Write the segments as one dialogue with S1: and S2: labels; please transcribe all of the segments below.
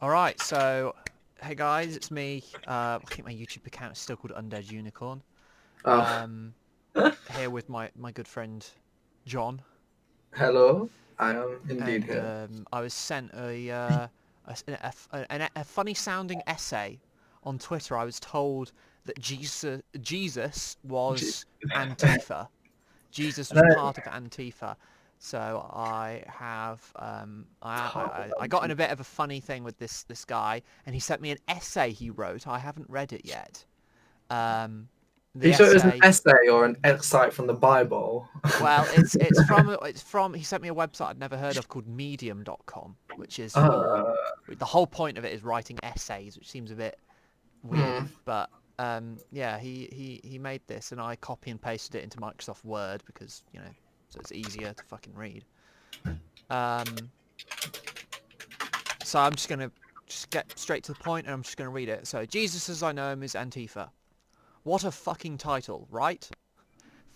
S1: Alright, so, hey guys, it's me. I think my YouTube account is still called Undead Unicorn.
S2: Oh,
S1: Um, Here with my good friend, John.
S2: hello. I am indeed
S1: And
S2: here.
S1: I was sent a funny sounding essay on Twitter. I was told that Jesus
S2: J-
S1: was Antifa. Jesus was
S2: No,
S1: part of Antifa. So I have
S2: part of
S1: I got in a bit of a funny thing with this guy, and he sent me an essay he wrote. I haven't read it yet. Um,
S2: Are
S1: the
S2: you sure it was an
S1: essay,
S2: essay or an excerpt from the Bible?
S1: well, it's from he sent me a website I'd never heard of called Medium.com, which is for
S2: Uh,
S1: the whole point of it is writing essays, which seems a bit weird.
S2: hmm.
S1: But yeah, he made this, and I copy and pasted it into Microsoft Word because so it's easier to fucking read. Um, so I'm just gonna get straight to the point, and I'm just gonna read it. So Jesus, as I know him, is Antifa. What a fucking title, right?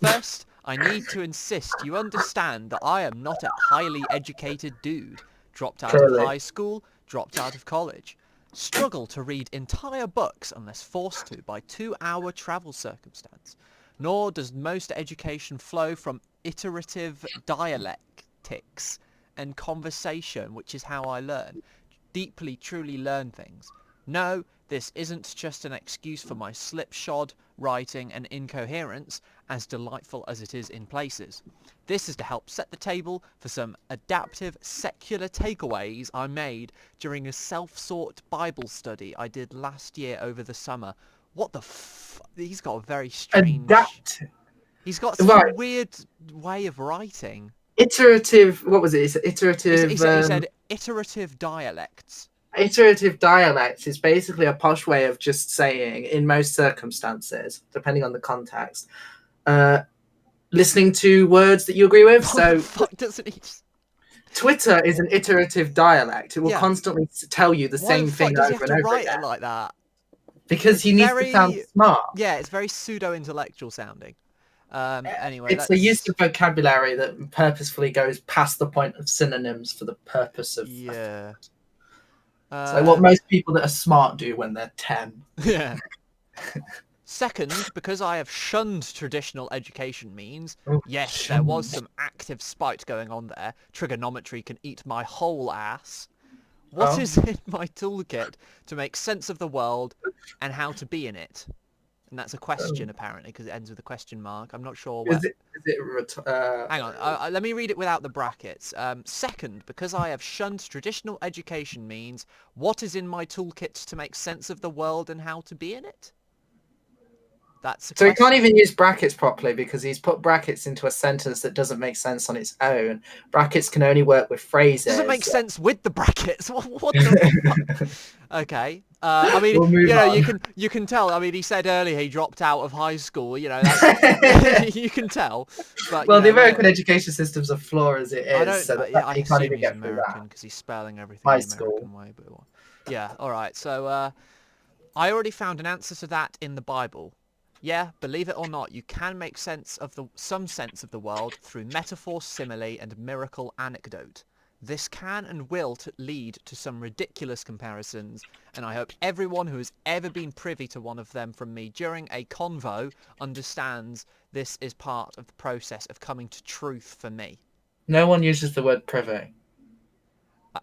S1: First, I need to insist you understand that I am not a highly educated dude. Dropped out of
S2: Clearly.
S1: high school, dropped out of college. Struggle to read entire books unless forced to by 2-hour travel circumstance. Nor does most education flow from iterative dialectics and conversation, which is how I learn. Deeply, truly learn things. No, this isn't just an excuse for my slipshod writing and incoherence, as delightful as it is in places. This is to help set the table for some adaptive secular takeaways I made during a self-sought Bible study I did last year over the summer. What the He's got a very strange...
S2: Adapt.
S1: He's got such a
S2: Right.
S1: weird way of writing.
S2: Iterative. What was it? It's
S1: He, he,
S2: iterative.
S1: said, he said iterative dialects.
S2: Iterative dialect is basically a posh way of just saying, in most circumstances, depending on the context, uh, listening to words that you agree with.
S1: What the
S2: So
S1: fuck doesn't he just...
S2: Twitter is an iterative dialect. It will
S1: Yeah.
S2: constantly tell you the
S1: Why the
S2: same
S1: fuck
S2: thing
S1: does he
S2: over
S1: have
S2: and
S1: to
S2: over
S1: write it
S2: again
S1: like that?
S2: because
S1: It's
S2: he needs to sound
S1: very...
S2: smart.
S1: Yeah, it's very pseudo-intellectual sounding. Anyway,
S2: It's a use
S1: that's...
S2: of vocabulary that purposefully goes past the point of synonyms for the purpose of
S1: Yeah.
S2: effect. It's like what
S1: Um,
S2: most people that are smart do when they're 10.
S1: yeah. Second, because I have shunned traditional education means,
S2: Oh,
S1: yes, there was
S2: shunned.
S1: some active spite going on there. Trigonometry can eat my whole ass. What
S2: Oh,
S1: is in my toolkit to make sense of the world and how to be in it? And that's a
S2: oh.
S1: question, apparently, because it ends with a question mark. I'm not sure where...
S2: Is it
S1: Hang on, let me read it without the brackets. Second, because I have shunned traditional education means, what is in my toolkit to make sense of the world and how to be in it? That's a
S2: so he can't
S1: question.
S2: even use brackets properly because he's put brackets into a sentence that doesn't make sense on its own. Brackets can only work with
S1: Doesn't make
S2: phrases.
S1: sense with the brackets. What the fuck? Okay. I mean,
S2: We'll move
S1: you
S2: on.
S1: can tell. I mean, he said earlier he dropped out of high school. That's you can tell. But
S2: Well, the American education system's a flaw as it
S1: I
S2: is,
S1: don't.
S2: so the
S1: Yeah,
S2: fact
S1: I
S2: that he can't
S1: assume
S2: even
S1: he's
S2: get through that.
S1: American because he's spelling everything
S2: High
S1: the
S2: school.
S1: American way. But yeah. All right. So I already found an answer to that in the Bible. Yeah, believe it or not, you can make some sense of the world through metaphor, simile, and miracle anecdote. This can and will lead to some ridiculous comparisons, and I hope everyone who has ever been privy to one of them from me during a convo understands this is part of the process of coming to truth for me.
S2: No one uses the word privy.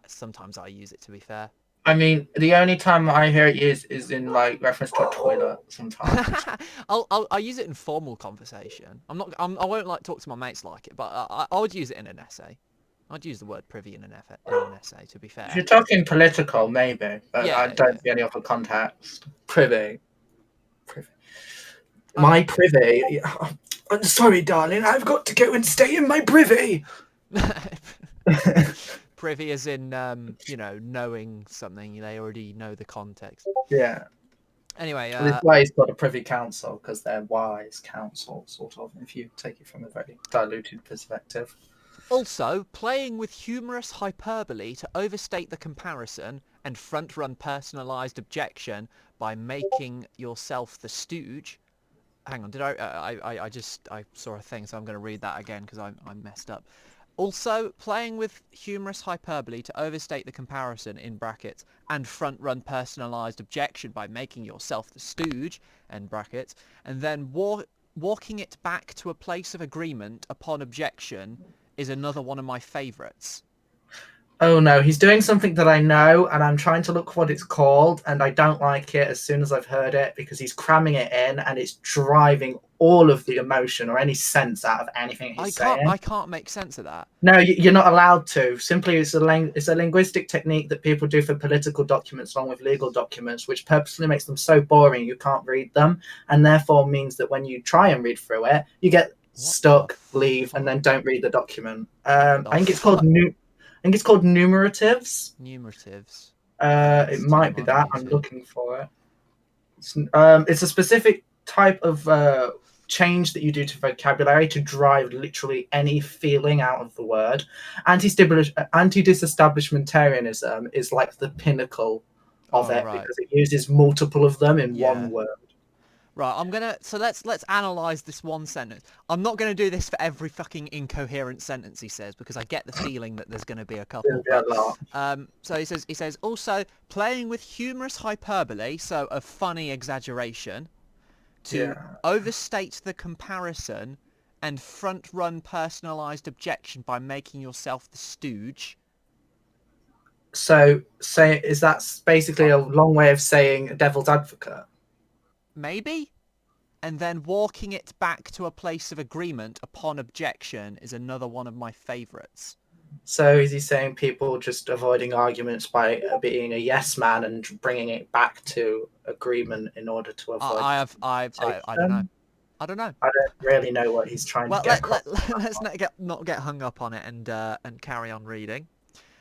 S1: Sometimes I use it, to be fair.
S2: I mean, the only time I hear it used is in like reference to a toilet sometimes.
S1: I'll use it in formal conversation. I won't like talk to my mates like it, but I would use it in an essay. I'd use the word privy in an essay. To be
S2: If
S1: fair.
S2: you're talking political, maybe, but I
S1: Yeah,
S2: don't
S1: yeah.
S2: see any other context. Privy. Privy. My
S1: Okay.
S2: privy. I'm sorry, darling. I've got to go and stay in my privy.
S1: Privy as in knowing something. They already know the context.
S2: Yeah.
S1: Anyway,
S2: This is why he's got a privy council, because they're wise council, sort of, if you take it from a very diluted perspective.
S1: also playing with humorous hyperbole to overstate the comparison and front-run personalized objection by making yourself the stooge. Hang on, did I just I saw a thing, so I'm going to read that again because I messed up. Also, playing with humorous hyperbole to overstate the comparison in brackets and front-run personalised objection by making yourself the stooge end brackets, and then walking it back to a place of agreement upon objection is another one of my favourites.
S2: Oh no, he's doing something that I know, and I'm trying to look what it's called, and I don't like it as soon as I've heard it because he's cramming it in and it's driving all of the emotion or any sense out of anything he's saying.
S1: I can't make sense of that.
S2: No, you're not allowed to. Simply, it's a linguistic technique that people do for political documents along with legal documents, which purposely makes them so boring you can't read them, and therefore means that when you try and read through it, you get
S1: What the
S2: stuck, leave, and
S1: fuck?
S2: then don't read the document.
S1: What
S2: I
S1: the
S2: think it's called
S1: fuck?
S2: I think it's called numeratives.
S1: Numeratives.
S2: It
S1: It's too
S2: might be
S1: modern,
S2: that.
S1: you
S2: I'm
S1: two.
S2: looking for it. It's a specific type of change that you do to vocabulary to drive literally any feeling out of the word. Anti-disestablishmentarianism is like the pinnacle of
S1: Oh,
S2: it
S1: right.
S2: because it uses multiple of them in one
S1: Yeah.
S2: word.
S1: Right, so let's analyze this one sentence. I'm not gonna do this for every fucking incoherent sentence he says because I get the feeling that there's gonna be a
S2: There'll
S1: couple.
S2: be a
S1: But
S2: lot.
S1: so he says also playing with humorous hyperbole, so a funny exaggeration, to
S2: Yeah.
S1: overstate the comparison and front run personalized objection by making yourself the stooge.
S2: So say is that basically
S1: Uh,
S2: a long way of saying devil's advocate?
S1: maybe? And then walking it back to a place of agreement upon objection is another one of my favourites.
S2: So is he saying people just avoiding arguments by being a yes man and bringing it back to agreement in order to avoid
S1: I don't know.
S2: confrontation?
S1: I don't know.
S2: I don't really know what he's trying to
S1: Well,
S2: get across.
S1: let's not get hung up on it and carry on reading.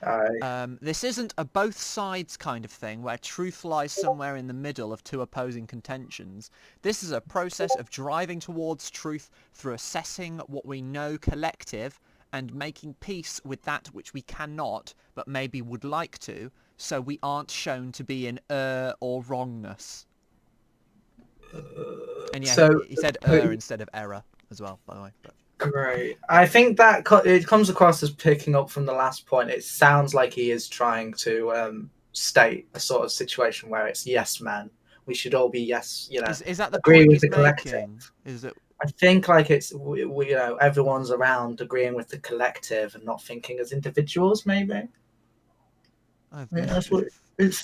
S2: I
S1: This isn't a both sides kind of thing where truth lies somewhere in the middle of two opposing contentions. This is a process of driving towards truth through assessing what we know collective and making peace with that which we cannot, but maybe would like to, so we aren't shown to be in or wrongness. And yeah,
S2: so
S1: he said instead of error as well, by the way. But
S2: great.
S1: yeah,
S2: I think that it comes across as picking up from the last point. It sounds like he is trying to state a sort of situation where it's yes man. We should all be yes,
S1: is that the
S2: agree
S1: point
S2: with
S1: he's
S2: the collective.
S1: making? Is it
S2: I think like it's everyone's around agreeing with the collective and not thinking as individuals. Maybe
S1: I've
S2: yeah,
S1: no.
S2: that's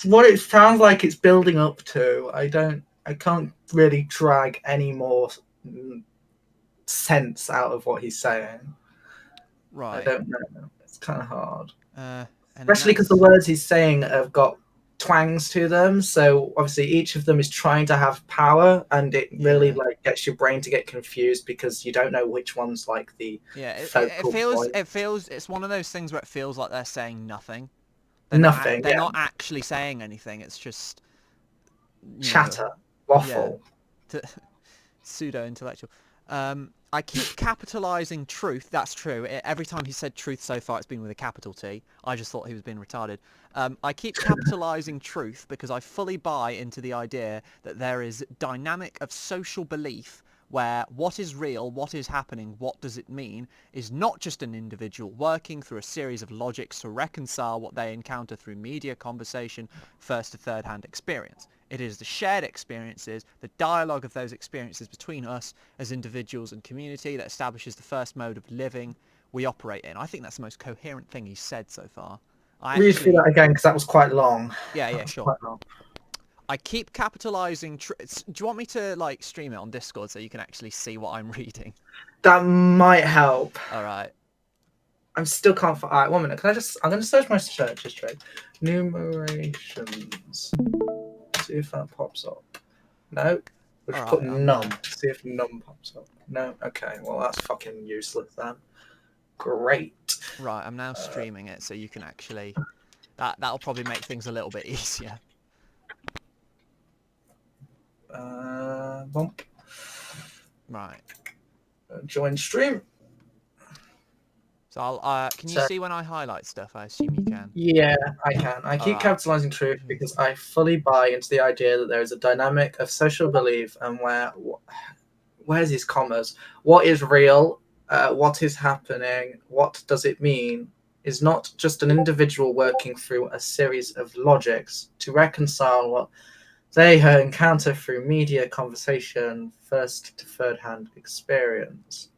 S2: what it sounds like. It's building up to. I can't really drag any more sense out of what he's saying. I
S1: Right.
S2: don't know. It's kind of hard,
S1: And in
S2: especially
S1: that
S2: because the words he's saying have got twangs to them. So obviously each of them is trying to have power, and it really
S1: yeah.
S2: like gets your brain to get confused because you don't know which one's like the
S1: Yeah, it
S2: focal
S1: feels
S2: point.
S1: it's one of those things where it feels like they're saying nothing.
S2: Nothing,
S1: They're
S2: yeah.
S1: not actually saying anything. It's just, you know,
S2: Chatter,
S1: yeah,
S2: waffle.
S1: to, pseudo intellectual. I keep capitalizing truth. That's true. Every time he said truth so far, it's been with a capital T. I just thought he was being retarded. I keep capitalizing truth because I fully buy into the idea that there is dynamic of social belief where what is real, what is happening, what does it mean, is not just an individual working through a series of logics to reconcile what they encounter through media, conversation, first to third hand experience. It is the shared experiences, the dialogue of those experiences between us as individuals and community that establishes the first mode of living we operate in. I think that's the most coherent thing he's said so far. I
S2: Read through
S1: actually,
S2: that again because that was quite long.
S1: yeah,
S2: That
S1: yeah,
S2: was
S1: sure.
S2: quite long.
S1: I keep capitalizing. Do you want me to like stream it on Discord so you can actually see what I'm reading?
S2: That might help.
S1: All right.
S2: I'm still can't find. All right, 1 minute. Can I just? I'm going to search my search history. Numerations. See if that pops up. No. We'll
S1: All
S2: just put
S1: right.
S2: num. See if num pops up. No. Okay. Well, that's fucking useless then. Great.
S1: Right. I'm now streaming it so you can actually. That'll probably make things a little bit easier.
S2: Bump.
S1: Right.
S2: Join stream.
S1: So I'll. Can you
S2: So
S1: see when I highlight stuff? I assume you can.
S2: yeah, I can. I
S1: All
S2: keep
S1: right.
S2: capitalizing truth because I fully buy into the idea that there is a dynamic of social belief and where's his commas? What is real what is happening, what does it mean, is not just an individual working through a series of logics to reconcile what they encounter through media, conversation, first to third hand experience.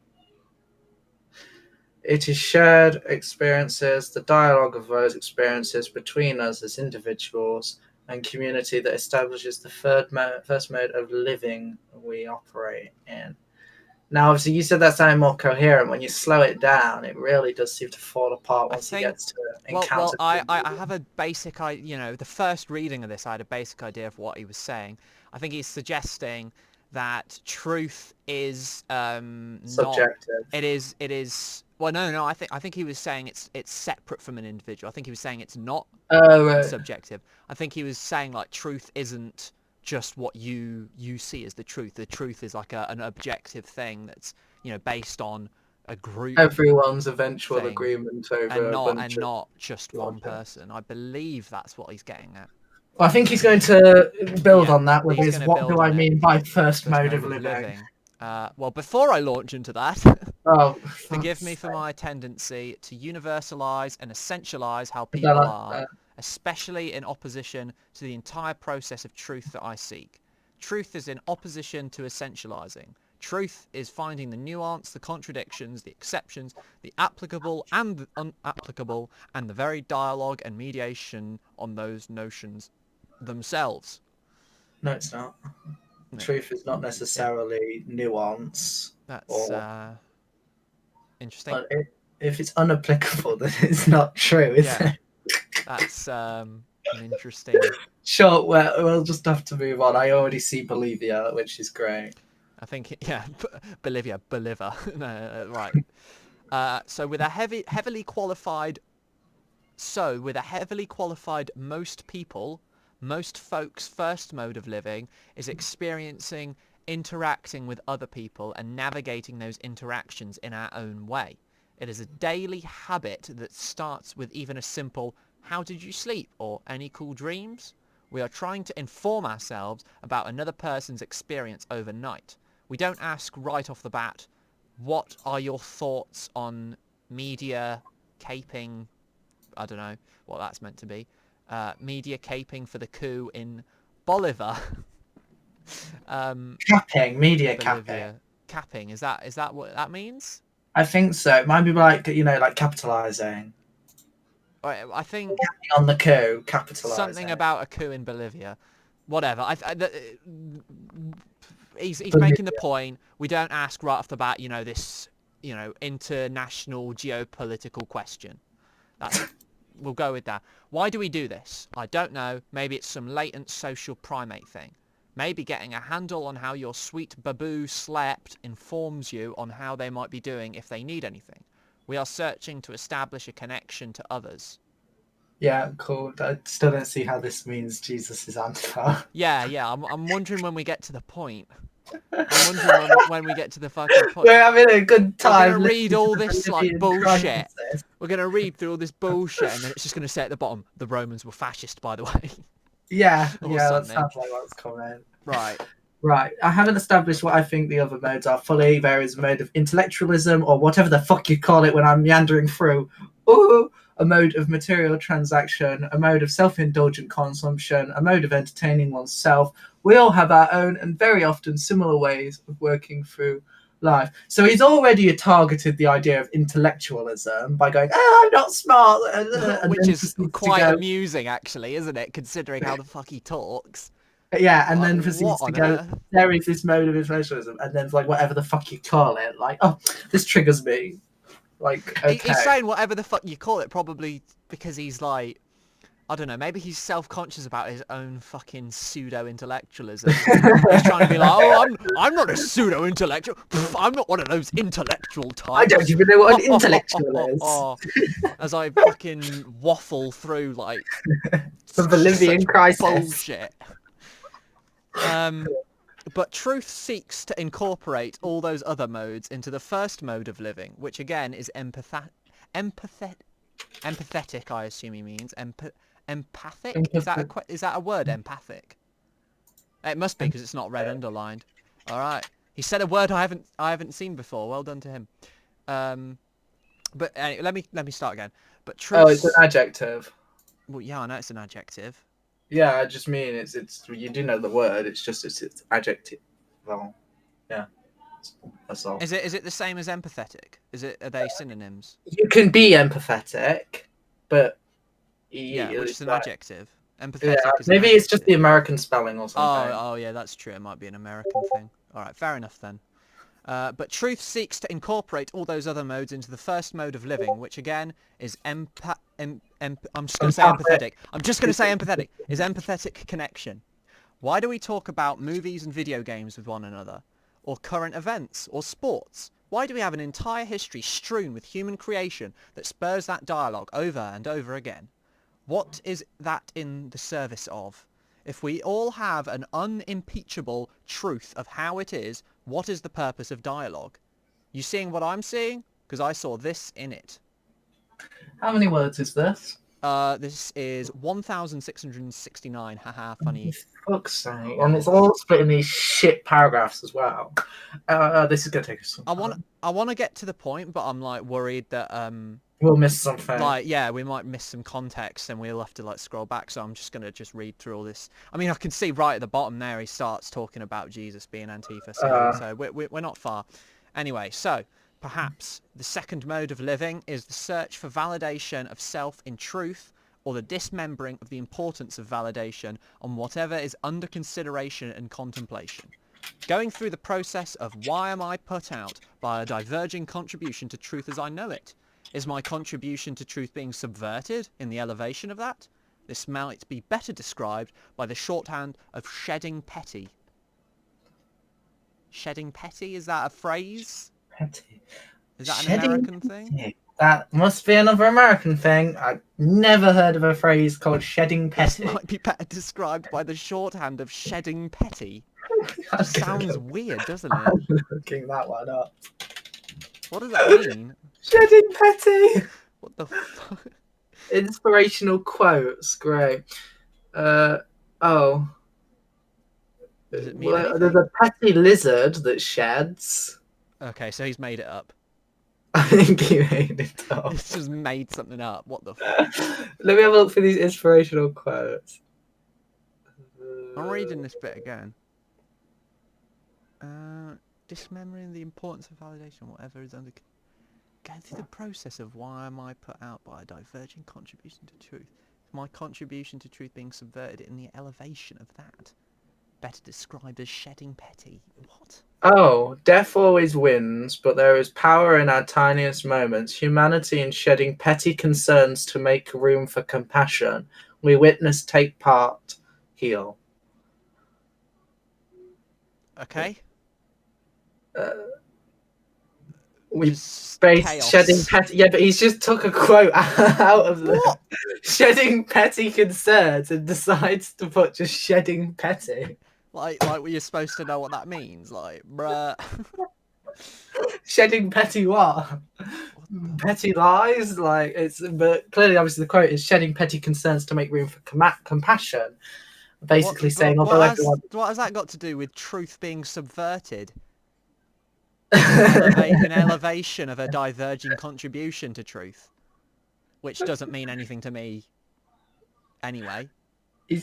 S2: It is shared experiences, the dialogue of those experiences between us as individuals and community that establishes the first mode of living we operate in. Now, obviously, you said that sounded more coherent. When you slow it down, it really does seem to fall apart
S1: I
S2: once he
S1: think,
S2: gets to
S1: well,
S2: encounter.
S1: I have a basic, the first reading of this, I had a basic idea of what he was saying. I think he's suggesting that truth is not,
S2: Subjective.
S1: it is, well, no, I think he was saying it's separate from an individual. I think he was saying it's not
S2: Oh, right.
S1: subjective. I think he was saying like truth isn't just what you see as the truth. The truth is like an objective thing that's, based on a group
S2: Everyone's eventual
S1: thing
S2: agreement over a bunch
S1: and
S2: of
S1: not just one
S2: logic.
S1: person. I believe that's what he's getting at.
S2: Well, I think he's going to build
S1: Yeah,
S2: on that with
S1: he's
S2: his
S1: going to
S2: "What
S1: build
S2: do I
S1: on it.
S2: mean by first
S1: First
S2: mode
S1: mode
S2: of
S1: of
S2: living?"
S1: living. Well, before I launch into that,
S2: Oh,
S1: forgive me
S2: fuck's
S1: for my tendency to universalize and essentialize how
S2: sake. I
S1: people
S2: like
S1: are,
S2: that.
S1: especially in opposition to the entire process of truth that I seek. Truth is in opposition to essentializing. Truth is finding the nuance, the contradictions, the exceptions, the applicable and the unapplicable, and the very dialogue and mediation on those notions themselves.
S2: No, it's not.
S1: Yeah,
S2: Truth is not
S1: yeah,
S2: necessarily nuance,
S1: that's
S2: or
S1: interesting.
S2: well, if it's unapplicable, then it's not true, is
S1: Yeah,
S2: it?
S1: that's an interesting.
S2: Sure, well, we'll just have to move on. I already see Bolivia, which is great.
S1: I think yeah, Bolivia. No, right. So with a heavily qualified, most people, most folks' first mode of living is experiencing, interacting with other people and navigating those interactions in our own way. It is a daily habit that starts with even a simple "How did you sleep?" or "Any cool dreams?" We are trying to inform ourselves about another person's experience overnight. We don't ask right off the bat, "What are your thoughts on media caping?" I don't know what that's meant to be. Media caping for the coup in Bolivar.
S2: Capping, media capping.
S1: Bolivia. Capping. Is that what that means?
S2: I think so. It might be like, like capitalizing
S1: I think
S2: on the coup,
S1: something
S2: capitalizing.
S1: about a coup in Bolivia. Whatever. He's making the
S2: Bolivia.
S1: point. We don't ask right off the bat, this, international geopolitical question. That's We'll go with that. Why do we do this? I don't know. Maybe it's some latent social primate thing. Maybe getting a handle on how your sweet baboo slept informs you on how they might be doing if they need anything. We are searching to establish a connection to others.
S2: Yeah, cool. I still don't see how this means Jesus is Antifa.
S1: Yeah. I'm wondering when we get to the point. I'm wondering when we get to the fucking point.
S2: We're having a good
S1: We're gonna
S2: time
S1: read
S2: listening to
S1: all
S2: the
S1: this like
S2: Bolivian
S1: bullshit.
S2: crisis.
S1: We're gonna read through all this bullshit, and then it's just gonna say at the bottom, "The Romans were fascist, by the way,"
S2: Yeah,
S1: or
S2: that
S1: something.
S2: sounds like what's coming.
S1: Right.
S2: Right, I haven't established what I think the other modes are fully. There is a mode of intellectualism, or whatever the fuck you call it when I'm meandering through. Ooh, a mode of material transaction, a mode of self-indulgent consumption, a mode of entertaining oneself. We all have our own and very often similar ways of working through life. So he's already targeted the idea of intellectualism by going, "Oh, I'm not smart," and
S1: Which
S2: then
S1: is
S2: proceeds to
S1: quite
S2: go,
S1: amusing, actually, isn't it? Considering how the fuck he talks.
S2: yeah, and
S1: Like,
S2: then
S1: what
S2: proceeds to
S1: on
S2: go,
S1: earth?
S2: there is this mode of intellectualism, and then like whatever the fuck you call it, like, oh, this triggers me. Like,
S1: He's
S2: okay.
S1: saying whatever the fuck you call it, probably because he's like, I don't know, maybe he's self-conscious about his own fucking pseudo-intellectualism. He's trying to be like, "Oh, I'm not a pseudo-intellectual. Pff, I'm not one of those intellectual
S2: I don't
S1: types."
S2: even know what an intellectual is.
S1: As I fucking waffle through like
S2: The Bolivian
S1: such
S2: crisis.
S1: bullshit. But truth seeks to incorporate all those other modes into the first mode of living, which again is empathetic. I assume he means empathic. Is that a word? Empathic. It must be because it's not red underlined. All right. He said a word I haven't seen before. Well done to him. But let me start again. But
S2: Oh, it's an
S1: truths.
S2: adjective.
S1: Well, yeah, I know it's an adjective.
S2: Yeah, I just mean it's you do know the word. It's just it's adjective. Well, yeah, that's all.
S1: Is it the same as empathetic? Are they synonyms?
S2: You can be empathetic, but
S1: Yeah, which is an
S2: like,
S1: adjective.
S2: yeah,
S1: Empathetic is an
S2: maybe it's just
S1: adjective.
S2: the American spelling or
S1: Oh,
S2: something.
S1: oh yeah, that's true. It might be an American thing. All right, fair enough then. But truth seeks to incorporate all those other modes into the first mode of living, which again is I'm just going to say
S2: Empathic.
S1: empathetic. I'm just going to say empathetic. Is empathetic connection. Why do we talk about movies and video games with one another? Or current events? Or sports? Why do we have an entire history strewn with human creation that spurs that dialogue over and over again? What is that in the service of? If we all have an unimpeachable truth of how it is, what is the purpose of dialogue? You seeing what I'm seeing? Because I saw this in it.
S2: How many words is this?
S1: This is 1,669. Haha, funny.
S2: For fuck's sake. And it's all split in these shit paragraphs as well. This is going to take us some
S1: I want
S2: time.
S1: I want to get to the point, but I'm like worried that
S2: We'll miss something.
S1: like yeah, we might miss some context and we'll have to like scroll back. So I'm just gonna just read through all this. I mean, I can see right at the bottom there he starts talking about Jesus being Antifa, so we're not far. Anyway, so perhaps the second mode of living is the search for validation of self in truth, or the dismembering of the importance of validation on whatever is under consideration and contemplation. Going through the process of why am I put out by a diverging contribution to truth as I know it? Is my contribution to truth being subverted in the elevation of that? This might be better described by the shorthand of shedding petty. Shedding petty? Is that a phrase?
S2: Petty.
S1: Is that an
S2: Shedding
S1: American thing?
S2: petty. That must be another American thing. I've never heard of a phrase called shedding
S1: This
S2: petty.
S1: might be better described by the shorthand of shedding petty.
S2: I'm
S1: Just
S2: gonna
S1: sounds
S2: look.
S1: weird, doesn't it?
S2: I'm looking that one up.
S1: What does that mean?
S2: Shedding petty.
S1: What the fuck?
S2: Inspirational quotes. Great. Uh oh.
S1: Does it mean
S2: Well, there's
S1: anything?
S2: a petty lizard that sheds.
S1: Okay, so he's made it up.
S2: I think he made it up.
S1: He's just made something up. What the
S2: Let me have a look for these inspirational quotes.
S1: I'm reading this bit again. Dismembering the importance of validation, whatever is under... Going through the process of why am I put out by a diverging contribution to truth. My contribution to truth being subverted in the elevation of that. Better described as shedding petty. What?
S2: Oh, death always wins, but there is power in our tiniest moments. Humanity in shedding petty concerns to make room for compassion. We witness, take part, heal.
S1: Okay.
S2: We
S1: Just
S2: base shedding
S1: chaos.
S2: petty. Yeah, but he's just took a quote out of the
S1: What?
S2: shedding petty concerns and decides to put just shedding petty.
S1: Like you're supposed to know what that means. Like, bruh.
S2: Shedding petty what?
S1: What the...
S2: Petty lies? Like it's, but clearly, obviously, the quote is shedding petty concerns to make room for compassion. Basically saying, although everyone.
S1: What has that got to do with truth being subverted?
S2: He's
S1: An elevation of a diverging contribution to truth, which doesn't mean anything to me anyway.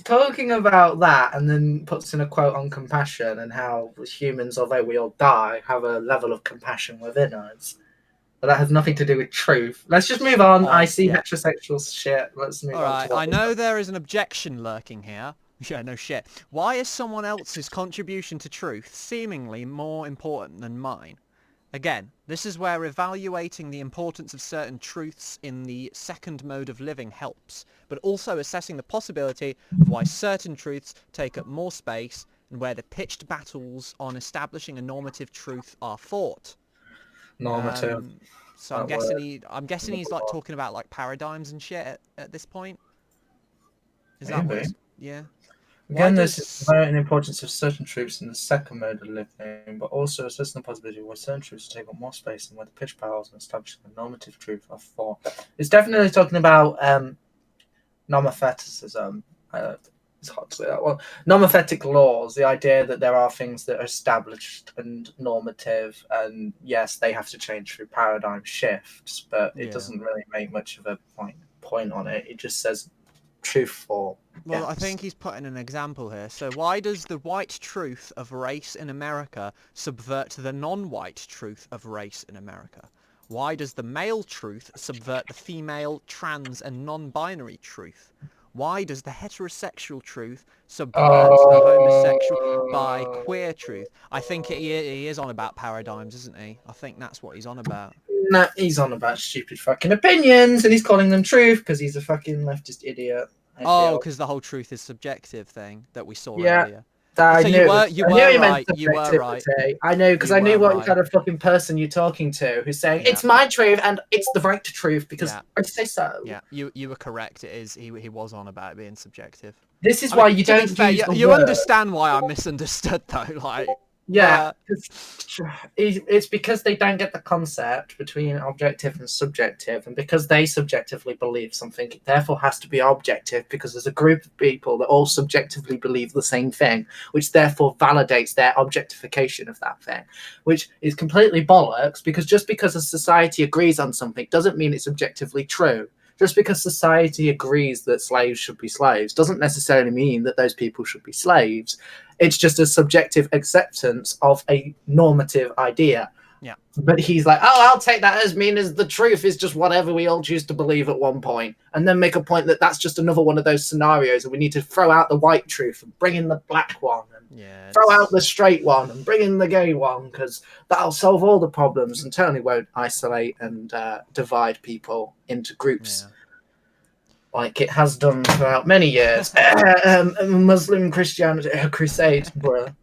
S2: talking about that and then puts in a quote on compassion and how humans, although we all die, have a level of compassion within us. But that has nothing to do with truth. Let's just move on. I
S1: Odd,
S2: see
S1: yeah.
S2: heterosexual shit. Let's move on to
S1: Alright,
S2: what
S1: I
S2: we
S1: know there is an objection lurking here. Yeah, no shit. Why is someone else's contribution to truth seemingly more important than mine? Again, this is where evaluating the importance of certain truths in the second mode of living helps, but also assessing the possibility of why certain truths take up more space and where the pitched battles on establishing a normative truth are fought.
S2: normative.
S1: So
S2: That word.
S1: I'm guessing he's like talking about like paradigms and shit at this point. Is that what
S2: Maybe.
S1: he's... Yeah. Why
S2: Again, this is
S1: does...
S2: about the importance of certain truths in the second mode of living, but also assessing the possibility where certain truths take up more space and where the pitch battles and establishing the normative truth are for. It's definitely talking about nomophysicism. it's hard to say that one. Nomothetic laws, the idea that there are things that are established and normative, and yes, they have to change through paradigm shifts, but it
S1: Yeah.
S2: doesn't really make much of a point on it. It just says truth or
S1: Well, I
S2: yes.
S1: think he's putting an example here. So why does the white truth of race in America subvert the non-white truth of race in America? Why does the male truth subvert the female, trans, and non-binary truth? Why does the heterosexual truth subvert the homosexual by queer truth? I think he is on about paradigms, isn't he? I think that's what he's on about.
S2: No, he's on about stupid fucking opinions, and he's calling them truth because he's a fucking leftist idiot. I
S1: Oh,
S2: feel.
S1: because the whole truth is subjective thing that we saw
S2: Yeah,
S1: earlier.
S2: I
S1: So
S2: knew it was.
S1: you
S2: I knew
S1: were
S2: he meant
S1: right. You were right.
S2: subjectivity. I knew because
S1: You
S2: I knew
S1: were
S2: what
S1: right.
S2: kind of fucking person you're talking to, who's saying
S1: Yeah.
S2: it's my truth and it's the right truth because
S1: Yeah.
S2: I say so.
S1: Yeah. You were correct. It is. He was on about it being subjective.
S2: This is
S1: I mean,
S2: why you
S1: to be
S2: don't
S1: fair,
S2: use the
S1: you
S2: word.
S1: understand why I misunderstood though. Like,
S2: Yeah,
S1: bruh.
S2: it's because they don't get the concept between objective and subjective, and because they subjectively believe something, it therefore has to be objective because there's a group of people that all subjectively believe the same thing, which therefore validates their objectification of that thing, which is completely bollocks because just because a society agrees on something doesn't mean it's objectively true. Just because society agrees that slaves should be slaves doesn't necessarily mean that those people should be slaves. It's just a subjective acceptance of a normative idea.
S1: Yeah.
S2: But he's like, oh, I'll take that as mean as the truth is just whatever we all choose to believe at one point, and then make a point that that's just another one of those scenarios, and we need to throw out the white truth and bring in the black one, and
S1: Yeah.
S2: throw out the straight one and bring in the gay one because that'll solve all the problems and totally won't isolate and divide people into groups.
S1: Yeah.
S2: Like it has done throughout many years. Muslim Christianity crusades, bruh.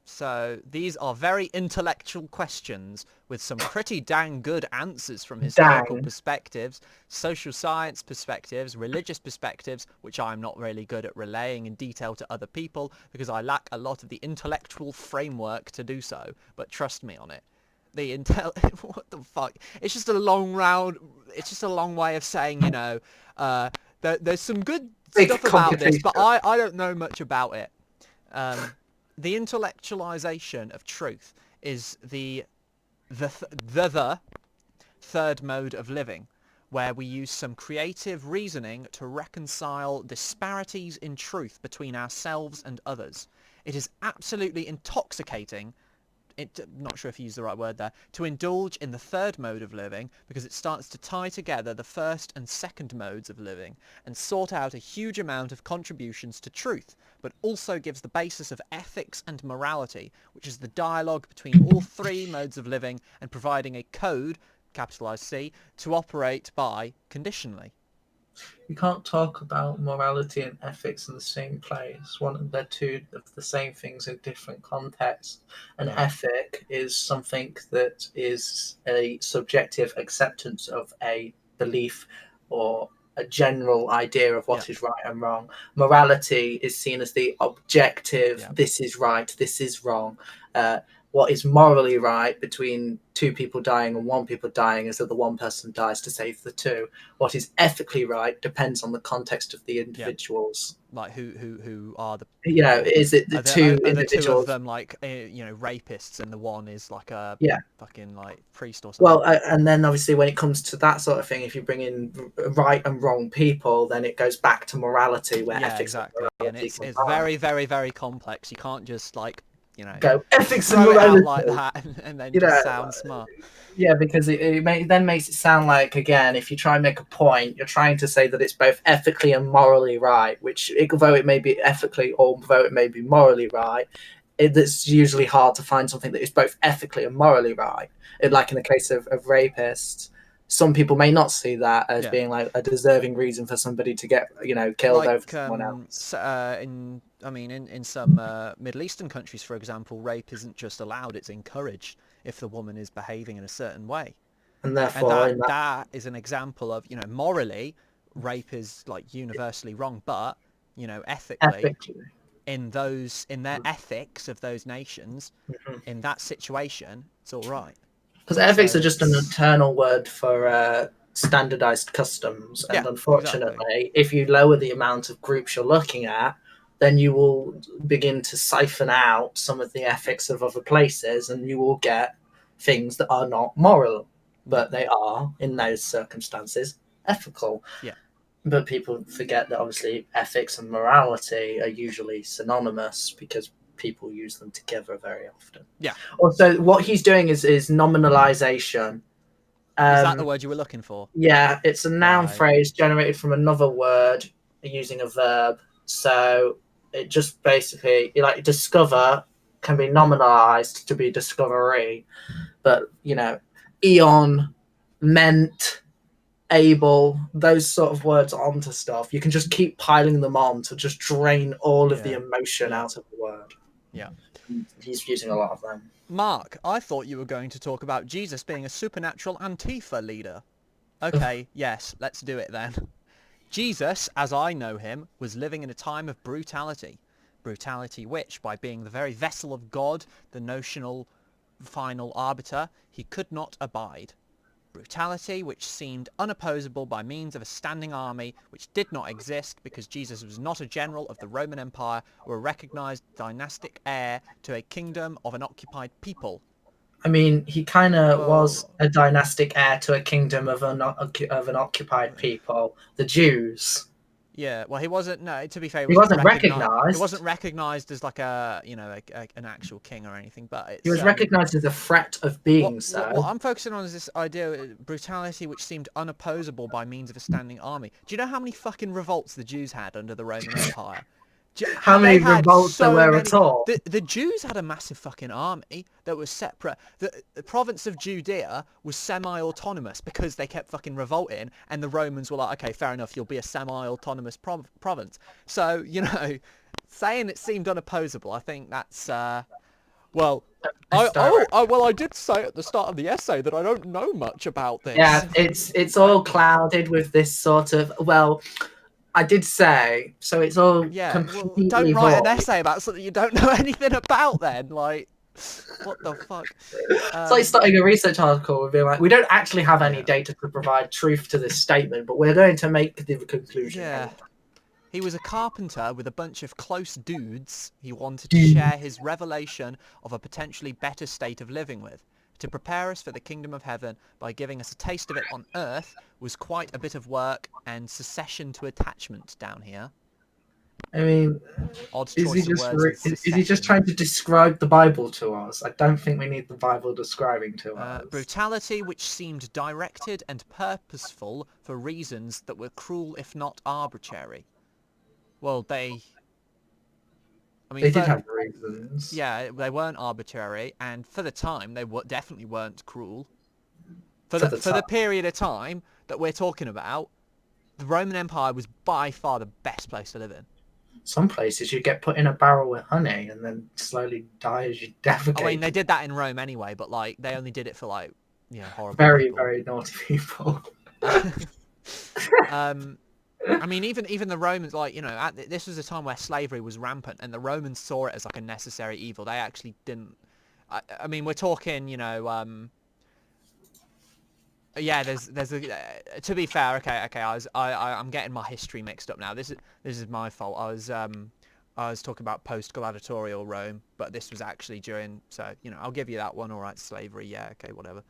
S1: So these are very intellectual questions with some pretty dang good answers from historical
S2: Dang.
S1: perspectives, social science perspectives, religious perspectives, which I'm not really good at relaying in detail to other people because I lack a lot of the intellectual framework to do so. But trust me on it. What the fuck? It's just a long round. It's just a long way of saying, there's some good
S2: Big
S1: stuff about this,
S2: complication.
S1: but I don't know much about it. The intellectualization of truth is the third mode of living, where we use some creative reasoning to reconcile disparities in truth between ourselves and others. It is absolutely intoxicating, not sure if you used the right word there, to indulge in the third mode of living because it starts to tie together the first and second modes of living and sort out a huge amount of contributions to truth, but also gives the basis of ethics and morality, which is the dialogue between all three modes of living and providing a code, capitalized C, to operate by conditionally.
S2: You can't talk about morality and ethics in the same place. They're two of the same things in different contexts. An
S1: Yeah.
S2: ethic is something that is a subjective acceptance of a belief or a general idea of what
S1: Yeah.
S2: is right and wrong. Morality is seen as the objective,
S1: Yeah.
S2: this is right, this is wrong. What is morally right between two people dying and one people dying is that the one person dies to save the two. What is ethically right depends on the context of the
S1: Yeah.
S2: individuals.
S1: Like who are the
S2: Yeah,
S1: people?
S2: is it the two
S1: Are the two of
S2: individuals?
S1: them like rapists and the one is like a
S2: Yeah.
S1: fucking like priest or something?
S2: Well, and then obviously when it comes to that sort of thing, if you bring in right and wrong people, then it goes back to morality, where
S1: Yeah,
S2: ethics and
S1: exactly. And
S2: morality
S1: it's
S2: combine.
S1: very, very, very complex. You can't just like
S2: Go ethics and
S1: throw it out like
S2: morality.
S1: that and then
S2: You
S1: just
S2: know,
S1: sound smart.
S2: yeah, because then makes it sound like, again, if you try and make a point, you're trying to say that it's both ethically and morally right, which, although it may be ethically or although it may be morally right, it's usually hard to find something that is both ethically and morally right. Like in the case of rapists, some people may not see that as
S1: Yeah.
S2: being like a deserving reason for somebody to get, killed over
S1: Like
S2: someone else.
S1: in some Middle Eastern countries, for example, rape isn't just allowed; it's encouraged if the woman is behaving in a certain way.
S2: And
S1: And
S2: therefore,
S1: that
S2: in that
S1: that is an example of morally, rape is like universally wrong, but ethically,
S2: ethically.
S1: in their ethics of those nations, in that situation, it's all right.
S2: Because ethics
S1: So
S2: are just an
S1: it's
S2: internal word for standardized customs, and
S1: Yeah, exactly.
S2: unfortunately, if you lower the amount of groups you're looking at, then you will begin to siphon out some of the ethics of other places, and you will get things that are not moral,
S1: Yeah,
S2: but they are, in those circumstances, ethical.
S1: yeah,
S2: But people forget that obviously ethics and morality are usually synonymous because people use them together very often.
S1: yeah.
S2: Also, what he's doing is nominalization.
S1: Is that the
S2: Um,
S1: word you were looking for?
S2: yeah, it's a noun
S1: Right.
S2: phrase generated from another word using a verb. So it just basically, like, discover can be nominalized to be discovery, but eon, meant, able, those sort of words onto stuff. You can just keep piling them on to just drain all of the
S1: Yeah,
S2: emotion
S1: yeah,
S2: out of the word.
S1: yeah.
S2: He's using a lot of them.
S1: Mark, I thought you were going to talk about Jesus being a supernatural Antifa leader. Okay, yes, let's do it then. Jesus, as I know him, was living in a time of brutality. Brutality which, by being the very vessel of God, the notional final arbiter, he could not abide. Brutality which seemed unopposable by means of a standing army which did not exist because Jesus was not a general of the Roman Empire or a recognized dynastic heir to a kingdom of an occupied people.
S2: I mean, he kind of was
S1: Whoa.
S2: a dynastic heir to a kingdom of an occupied people, the Jews.
S1: Yeah, well, he wasn't. No, to be fair,
S2: He wasn't
S1: He wasn't
S2: recognized.
S1: recognized as like an actual king or anything. But
S2: He
S1: it's
S2: was recognized as a threat of being
S1: what
S2: so.
S1: I'm focusing on is this idea of brutality, which seemed unopposable by means of a standing army. Do you know how many fucking revolts the Jews had under the Roman Empire?
S2: How
S1: They
S2: many
S1: had
S2: revolts there
S1: so
S2: were
S1: many.
S2: at all?
S1: The Jews had a massive fucking army that was separate. The province of Judea was semi-autonomous because they kept fucking revolting, and the Romans were like, okay, fair enough, you'll be a semi-autonomous province. So, saying it seemed unopposable, I think that's, well,
S2: Misdirect.
S1: well, I did say at the start of the essay that I don't know much about this.
S2: Yeah, it's all
S1: Thank you.
S2: clouded with this sort of, well, I did say, so it's all
S1: Yeah, well, don't
S2: completely
S1: write an
S2: void.
S1: essay about something you don't know anything about then. Like, what the fuck?
S2: It's like
S1: Um,
S2: starting a research article and being like, we don't actually have any
S1: yeah.
S2: data to provide truth to this statement, but we're going to make the conclusion
S1: Yeah.
S2: anyway.
S1: He was a carpenter with a bunch of close dudes he wanted to
S2: Dude.
S1: share his revelation of a potentially better state of living with. To prepare us for the kingdom of heaven by giving us a taste of it on earth was quite a bit of work and secession to attachment down here.
S2: I mean,
S1: Odd
S2: is he
S1: choice of
S2: just
S1: words with
S2: is he just
S1: secession.
S2: trying to describe the Bible to us? I don't think we need the Bible describing to us.
S1: Brutality which seemed directed and purposeful for reasons that were cruel if not arbitrary. Well, I mean,
S2: They did have reasons
S1: yeah, they weren't arbitrary, and for the time, they definitely weren't cruel.
S2: for the
S1: For the
S2: time.
S1: period of time that we're talking about, the Roman Empire was by far the best place to live in.
S2: Some places you get put in a barrel with honey and then slowly die as you
S1: I mean,
S2: defecate.
S1: they did that in Rome anyway, but like they only did it for like, horrible
S2: Very,
S1: people.
S2: very naughty people.
S1: um, I mean, even the Romans, like this was a time where slavery was rampant, and the Romans saw it as like a necessary evil. They actually didn't. I mean, we're talking, yeah. There's a. To be fair, okay. I'm getting my history mixed up now. This is my fault. I was talking about post-gladiatorial Rome, but this was actually during. So I'll give you that one. All right, slavery. Yeah, okay, whatever.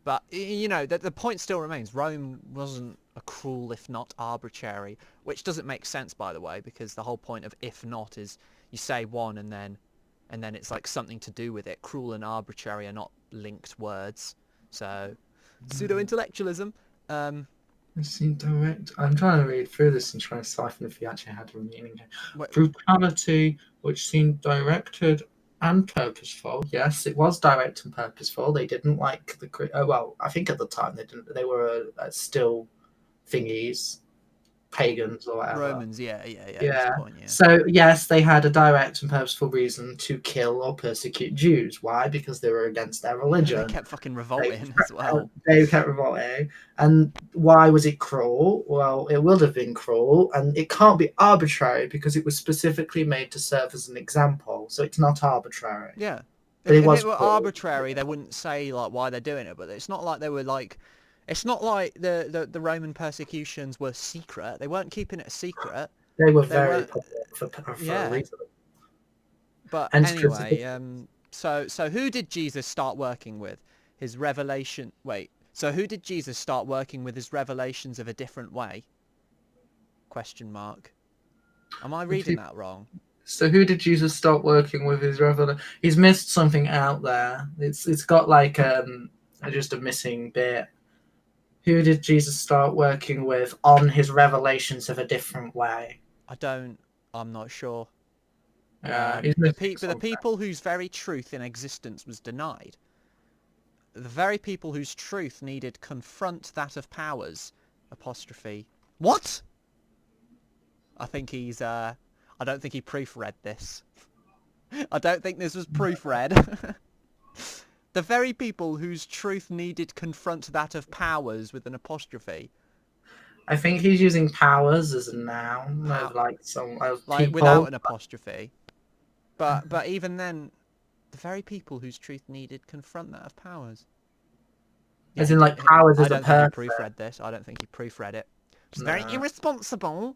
S1: But the point still remains. Rome wasn't a cruel, if not arbitrary, which doesn't make sense, by the way, because the whole point of if not is you say one and then it's like something to do with it. Cruel and arbitrary are not linked words. So pseudo-intellectualism. Um,
S2: Direct. I'm trying to read through this and try to siphon if he actually had a meaning.
S1: wh-
S2: Brutality, which seemed directed and purposeful. Yes, it was direct and purposeful. They didn't like the. Well, I think at the time they didn't. They were still thingies, pagans or whatever.
S1: Romans, yeah. At this
S2: Yeah.
S1: point, yeah.
S2: So yes, they had a direct and purposeful reason to kill or persecute Jews. Why? Because they were against their
S1: Yeah, they
S2: religion.
S1: kept fucking
S2: They,
S1: revolting as well.
S2: they kept revolting. And why was it cruel? Well, it would have been cruel, and it can't be arbitrary because it was specifically made to serve as an example. So it's not arbitrary.
S1: Yeah.
S2: But it
S1: If
S2: was
S1: it were
S2: cruel.
S1: arbitrary, they wouldn't say like why they're doing it. But it's not like they were like It's not like the Roman persecutions were secret. They weren't keeping it a secret.
S2: They were
S1: They
S2: very
S1: were,
S2: public for a
S1: yeah.
S2: reason.
S1: But
S2: And
S1: anyway, so who did Jesus start working with? His revelation. Wait. So who did Jesus start working with his revelations of a different way? Question mark. Am I reading that wrong?
S2: So who did Jesus start working with his revelation? He's missed something out there. It's got like just a missing bit. Who did Jesus start working with on his revelations of a different way?
S1: I don't. I'm not sure.
S2: He's missing
S1: The
S2: something.
S1: people whose very truth in existence was denied. The very people whose truth needed confront that of powers. Apostrophe. What? I think he's. I don't think he proofread this. I don't think this was proofread. The very people whose truth needed confront that of powers with an apostrophe.
S2: I think he's using powers as a noun
S1: Pow-
S2: of like some of
S1: like without
S2: people.
S1: an apostrophe. But even then, the very people whose truth needed confront that of powers. Yeah,
S2: As in like powers
S1: I
S2: as a
S1: don't think he
S2: person.
S1: proofread this. I don't think he proofread it. It's very
S2: No.
S1: irresponsible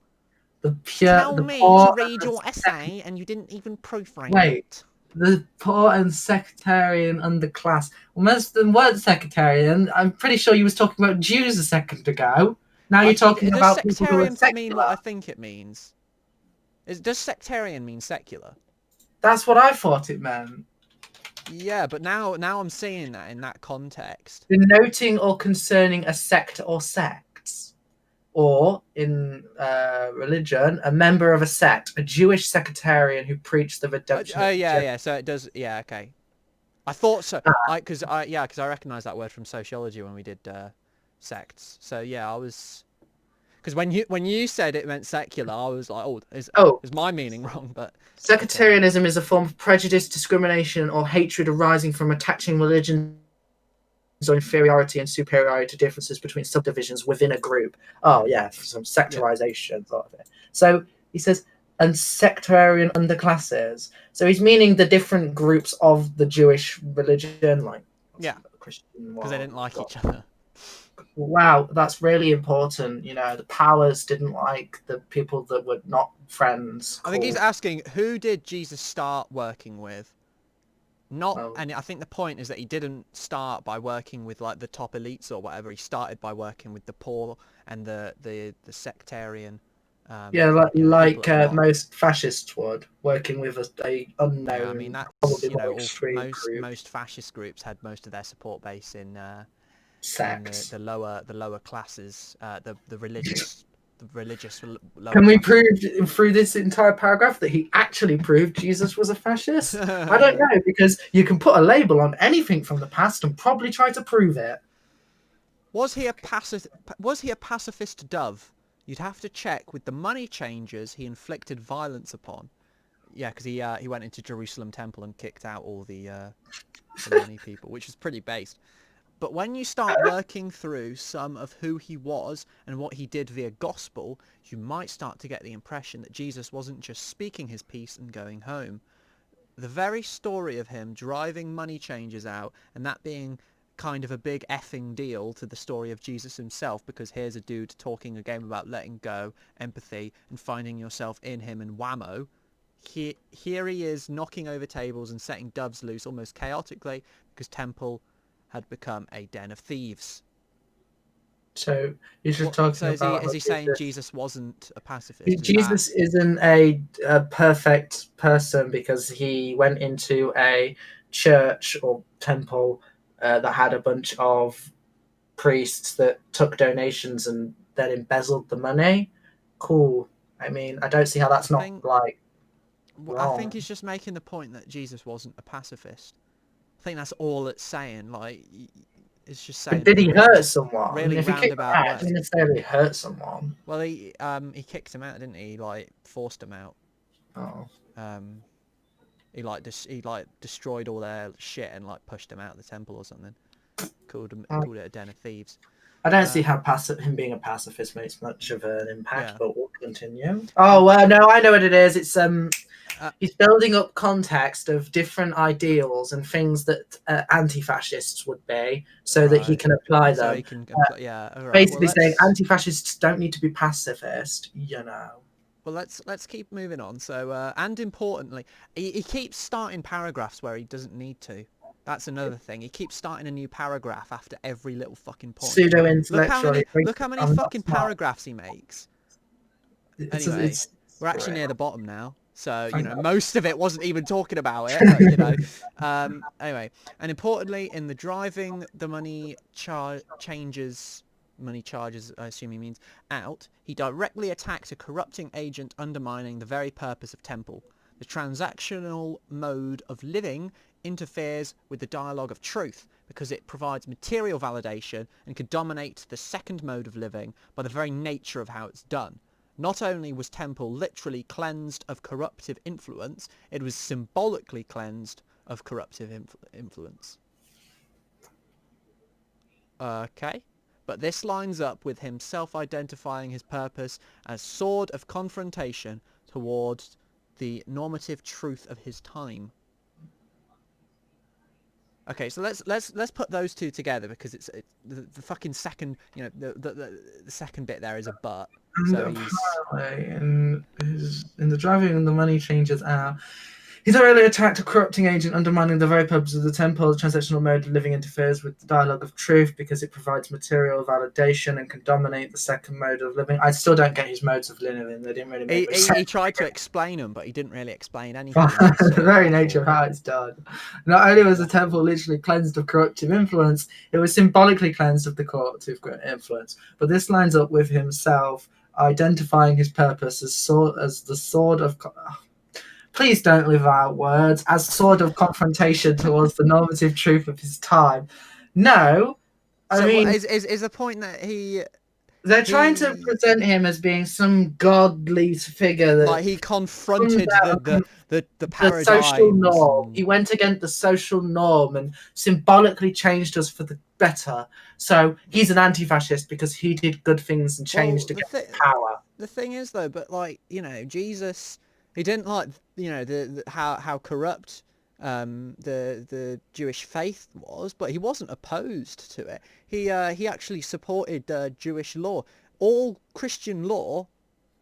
S2: The
S1: to
S2: pure
S1: tell
S2: the
S1: me
S2: poor
S1: to
S2: and
S1: read
S2: the
S1: your essay and you didn't even proofread
S2: wait.
S1: it.
S2: The poor and sectarian underclass. Well, most of them weren't sectarian. I'm pretty sure you was talking about Jews a second ago. Now you're talking
S1: Does
S2: about people who are
S1: sectarian mean what I
S2: secular.
S1: think it means? Does sectarian mean secular?
S2: That's what I thought it meant.
S1: Yeah, but now I'm seeing that in that context.
S2: Denoting or concerning a sect or sects. Or, in religion, a member of a sect, a Jewish sectarian who preached the redemption of
S1: Yeah,
S2: Jews.
S1: yeah. So it does. Yeah, okay. I thought so.
S2: Ah,
S1: Because I recognise that word from sociology when we did sects. So yeah, I was because when you said it meant secular, I was like, oh,
S2: oh,
S1: is my meaning wrong? But okay,
S2: sectarianism is a form of prejudice, discrimination, or hatred arising from attaching religions or inferiority and superiority differences between subdivisions within a group. Oh yeah, some
S1: yeah,
S2: sectorization sort of it. So he says, and sectarian underclasses. So he's meaning the different groups of the Jewish religion, like
S1: yeah,
S2: the Christian
S1: because they
S2: one.
S1: didn't like
S2: Got,
S1: each other.
S2: wow, that's really important. You know, the powers didn't like the people that were not friends.
S1: I think he's
S2: Cool.
S1: asking who did Jesus start working with? Not,
S2: Well,
S1: and I think the point is that he didn't start by working with like the top elites or whatever. He started by working with the poor and the sectarian,
S2: yeah,
S1: people
S2: like
S1: at the bottom.
S2: most fascists would, working with a
S1: Yeah, I mean
S2: unknown,
S1: that's
S2: probably more
S1: all
S2: extreme group.
S1: most fascist groups had most of their support base in
S2: Sex.
S1: the lower classes, the religious lower
S2: Can we
S1: classes.
S2: prove through this entire paragraph that he actually proved Jesus was a fascist? I don't know, because you can put a label on anything from the past and probably try to prove it.
S1: Was he a pacifist dove? You'd have to check with the money changers he inflicted violence upon. Yeah, because he went into Jerusalem temple and kicked out all the money people, which was pretty based. But when you start working through some of who he was and what he did via gospel, you might start to get the impression that Jesus wasn't just speaking his piece and going home. The very story of him driving money changers out and that being kind of a big effing deal to the story of Jesus himself, because here's a dude talking a game about letting go, empathy, and finding yourself in him and whammo. Here he is knocking over tables and setting doves loose almost chaotically because Temple had become a den of thieves.
S2: So he's just talking
S1: So
S2: about
S1: is
S2: how
S1: he saying Jesus wasn't a pacifist? Is that
S2: Jesus isn't a perfect person because he went into a church or temple that had a bunch of priests that took donations and then embezzled the money. Cool. I mean, I don't see how
S1: I
S2: that's not
S1: think
S2: like
S1: I think
S2: wrong.
S1: he's just making the point that Jesus wasn't a pacifist. I think that's all it's saying. Like, it's just
S2: But
S1: saying
S2: did
S1: it in
S2: he
S1: a
S2: hurt
S1: really,
S2: someone?
S1: really
S2: If he kicked them
S1: roundabout
S2: out, it
S1: way.
S2: didn't necessarily hurt someone.
S1: Well, he kicked him out, didn't he? Like, forced him out.
S2: Oh.
S1: Um, he like destroyed all their shit and like pushed him out of the temple or something. Called it a den of thieves.
S2: I don't see
S1: Uh,
S2: how him being a pacifist makes much of an impact,
S1: yeah.
S2: but we'll continue. Oh, no, I know what it is. It's he's building up context of different ideals and things that anti-fascists would be, so that he
S1: Right.
S2: can apply
S1: So he
S2: them.
S1: can apply. Yeah. All right. Well,
S2: Basically saying anti-fascists don't need to be pacifist,
S1: let's keep moving on. So and importantly, he keeps starting paragraphs where he doesn't need to. That's another thing. He keeps starting a new paragraph after every little fucking point.
S2: Pseudo-intellectual.
S1: Look how many
S2: I'm not
S1: fucking
S2: smart.
S1: paragraphs he makes. Anyway,
S2: It's
S1: we're actually
S2: great.
S1: near the bottom now. So,
S2: I
S1: you know,
S2: know.
S1: most of it wasn't even talking about it, but, you know. Anyway, and importantly, in the driving the money charges, I assume he means, out, he directly attacked a corrupting agent undermining the very purpose of Temple. The transactional mode of living interferes with the dialogue of truth because it provides material validation and can dominate the second mode of living by the very nature of how it's done. Not only was Temple literally cleansed of corruptive influence, it was symbolically cleansed of corruptive influence. Okay. But this lines up with him self-identifying his purpose as sword of confrontation towards the normative truth of his time. Okay, so let's put those two together because it's the fucking second, you know, the second bit there is a but.
S2: And
S1: So he's
S2: apparently, in the driving and the money changes out. He's already attacked a corrupting agent undermining the very purpose of the temple. The transactional mode of living interferes with the dialogue of truth because it provides material validation and can dominate the second mode of living. I still don't get his modes of living. They didn't really make much sense.
S1: he tried to explain them, but he didn't really explain anything.
S2: The
S1: So
S2: very nature
S1: therefore,
S2: of how it's done. Not only was the temple literally cleansed of corruptive influence, it was symbolically cleansed of the corruptive influence. But this lines up with himself identifying his purpose as the sword of. Please don't live out words as sword of confrontation towards the normative truth of his time. No, I
S1: so what
S2: mean
S1: is the point that
S2: they're trying to
S1: he
S2: present him as being some godly figure that
S1: like he
S2: comes
S1: confronted
S2: out and
S1: the
S2: the social
S1: paradigms
S2: norm.
S1: and
S2: He went against the social norm and symbolically changed us for the better. So he's an anti-fascist because he did good things and
S1: well
S2: changed against power.
S1: the thing is though, but like you know Jesus, he didn't like you know the how corrupt the Jewish faith was, but he wasn't opposed to it. He actually supported Jewish law, all Christian law,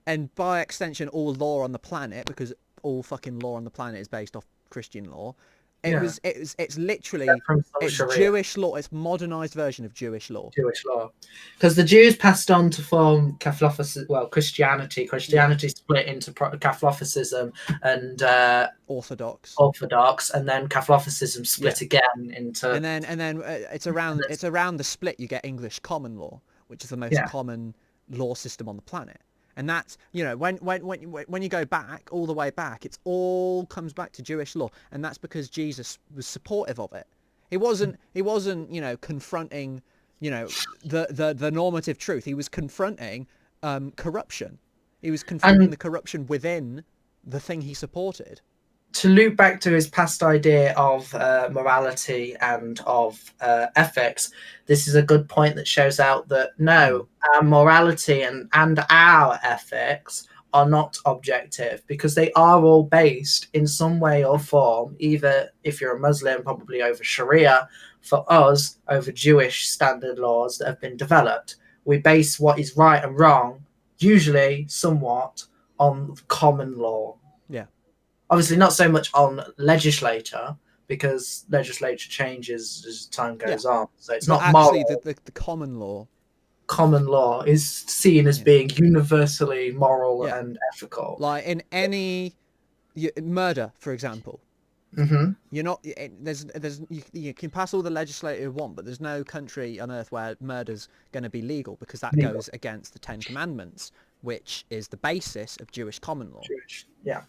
S1: and by extension all law on the planet, because all fucking law on the planet is based off Christian law.
S2: Yeah,
S1: It's literally
S2: from
S1: it's
S2: Sharia.
S1: Jewish law. It's modernized version of Jewish law.
S2: Jewish law, because the Jews passed on to form Catholicism. Well, Christianity.
S1: Yeah,
S2: Christianity split into Catholicism and
S1: Orthodox.
S2: Orthodox, and then Catholicism
S1: Yeah,
S2: split again into
S1: and then it's around the split you get English common law, which is the most
S2: yeah.
S1: common law system on the planet. And that's you know when you go back all the way back, it's all comes back to Jewish law, and that's because Jesus was supportive of it. He wasn't you know confronting you know the normative truth. He was confronting corruption. He was confronting
S2: And
S1: the corruption within the thing he supported.
S2: to loop back to his past idea of morality and of ethics, this is a good point that shows out that
S1: Mm.
S2: no, our morality and our ethics are not objective because they are all based in some way or form, either if you're a Muslim, probably over Sharia, for us, over Jewish standard laws that have been developed. We base what is right and wrong, usually somewhat, on common law.
S1: Yeah.
S2: Obviously, not so much on legislature because legislature changes as time
S1: Yeah.
S2: goes on. So it's
S1: But
S2: not
S1: actually,
S2: moral.
S1: the common law,
S2: Common law is seen as
S1: yeah,
S2: being universally moral
S1: yeah,
S2: and ethical.
S1: like in any murder, for example,
S2: Hmm.
S1: you're not there's you can pass all the legislation you want, but there's no country on earth where murder's going to be legal because that
S2: Legal.
S1: goes against the Ten Commandments, which is the basis of Jewish common law,
S2: Jewish, yeah,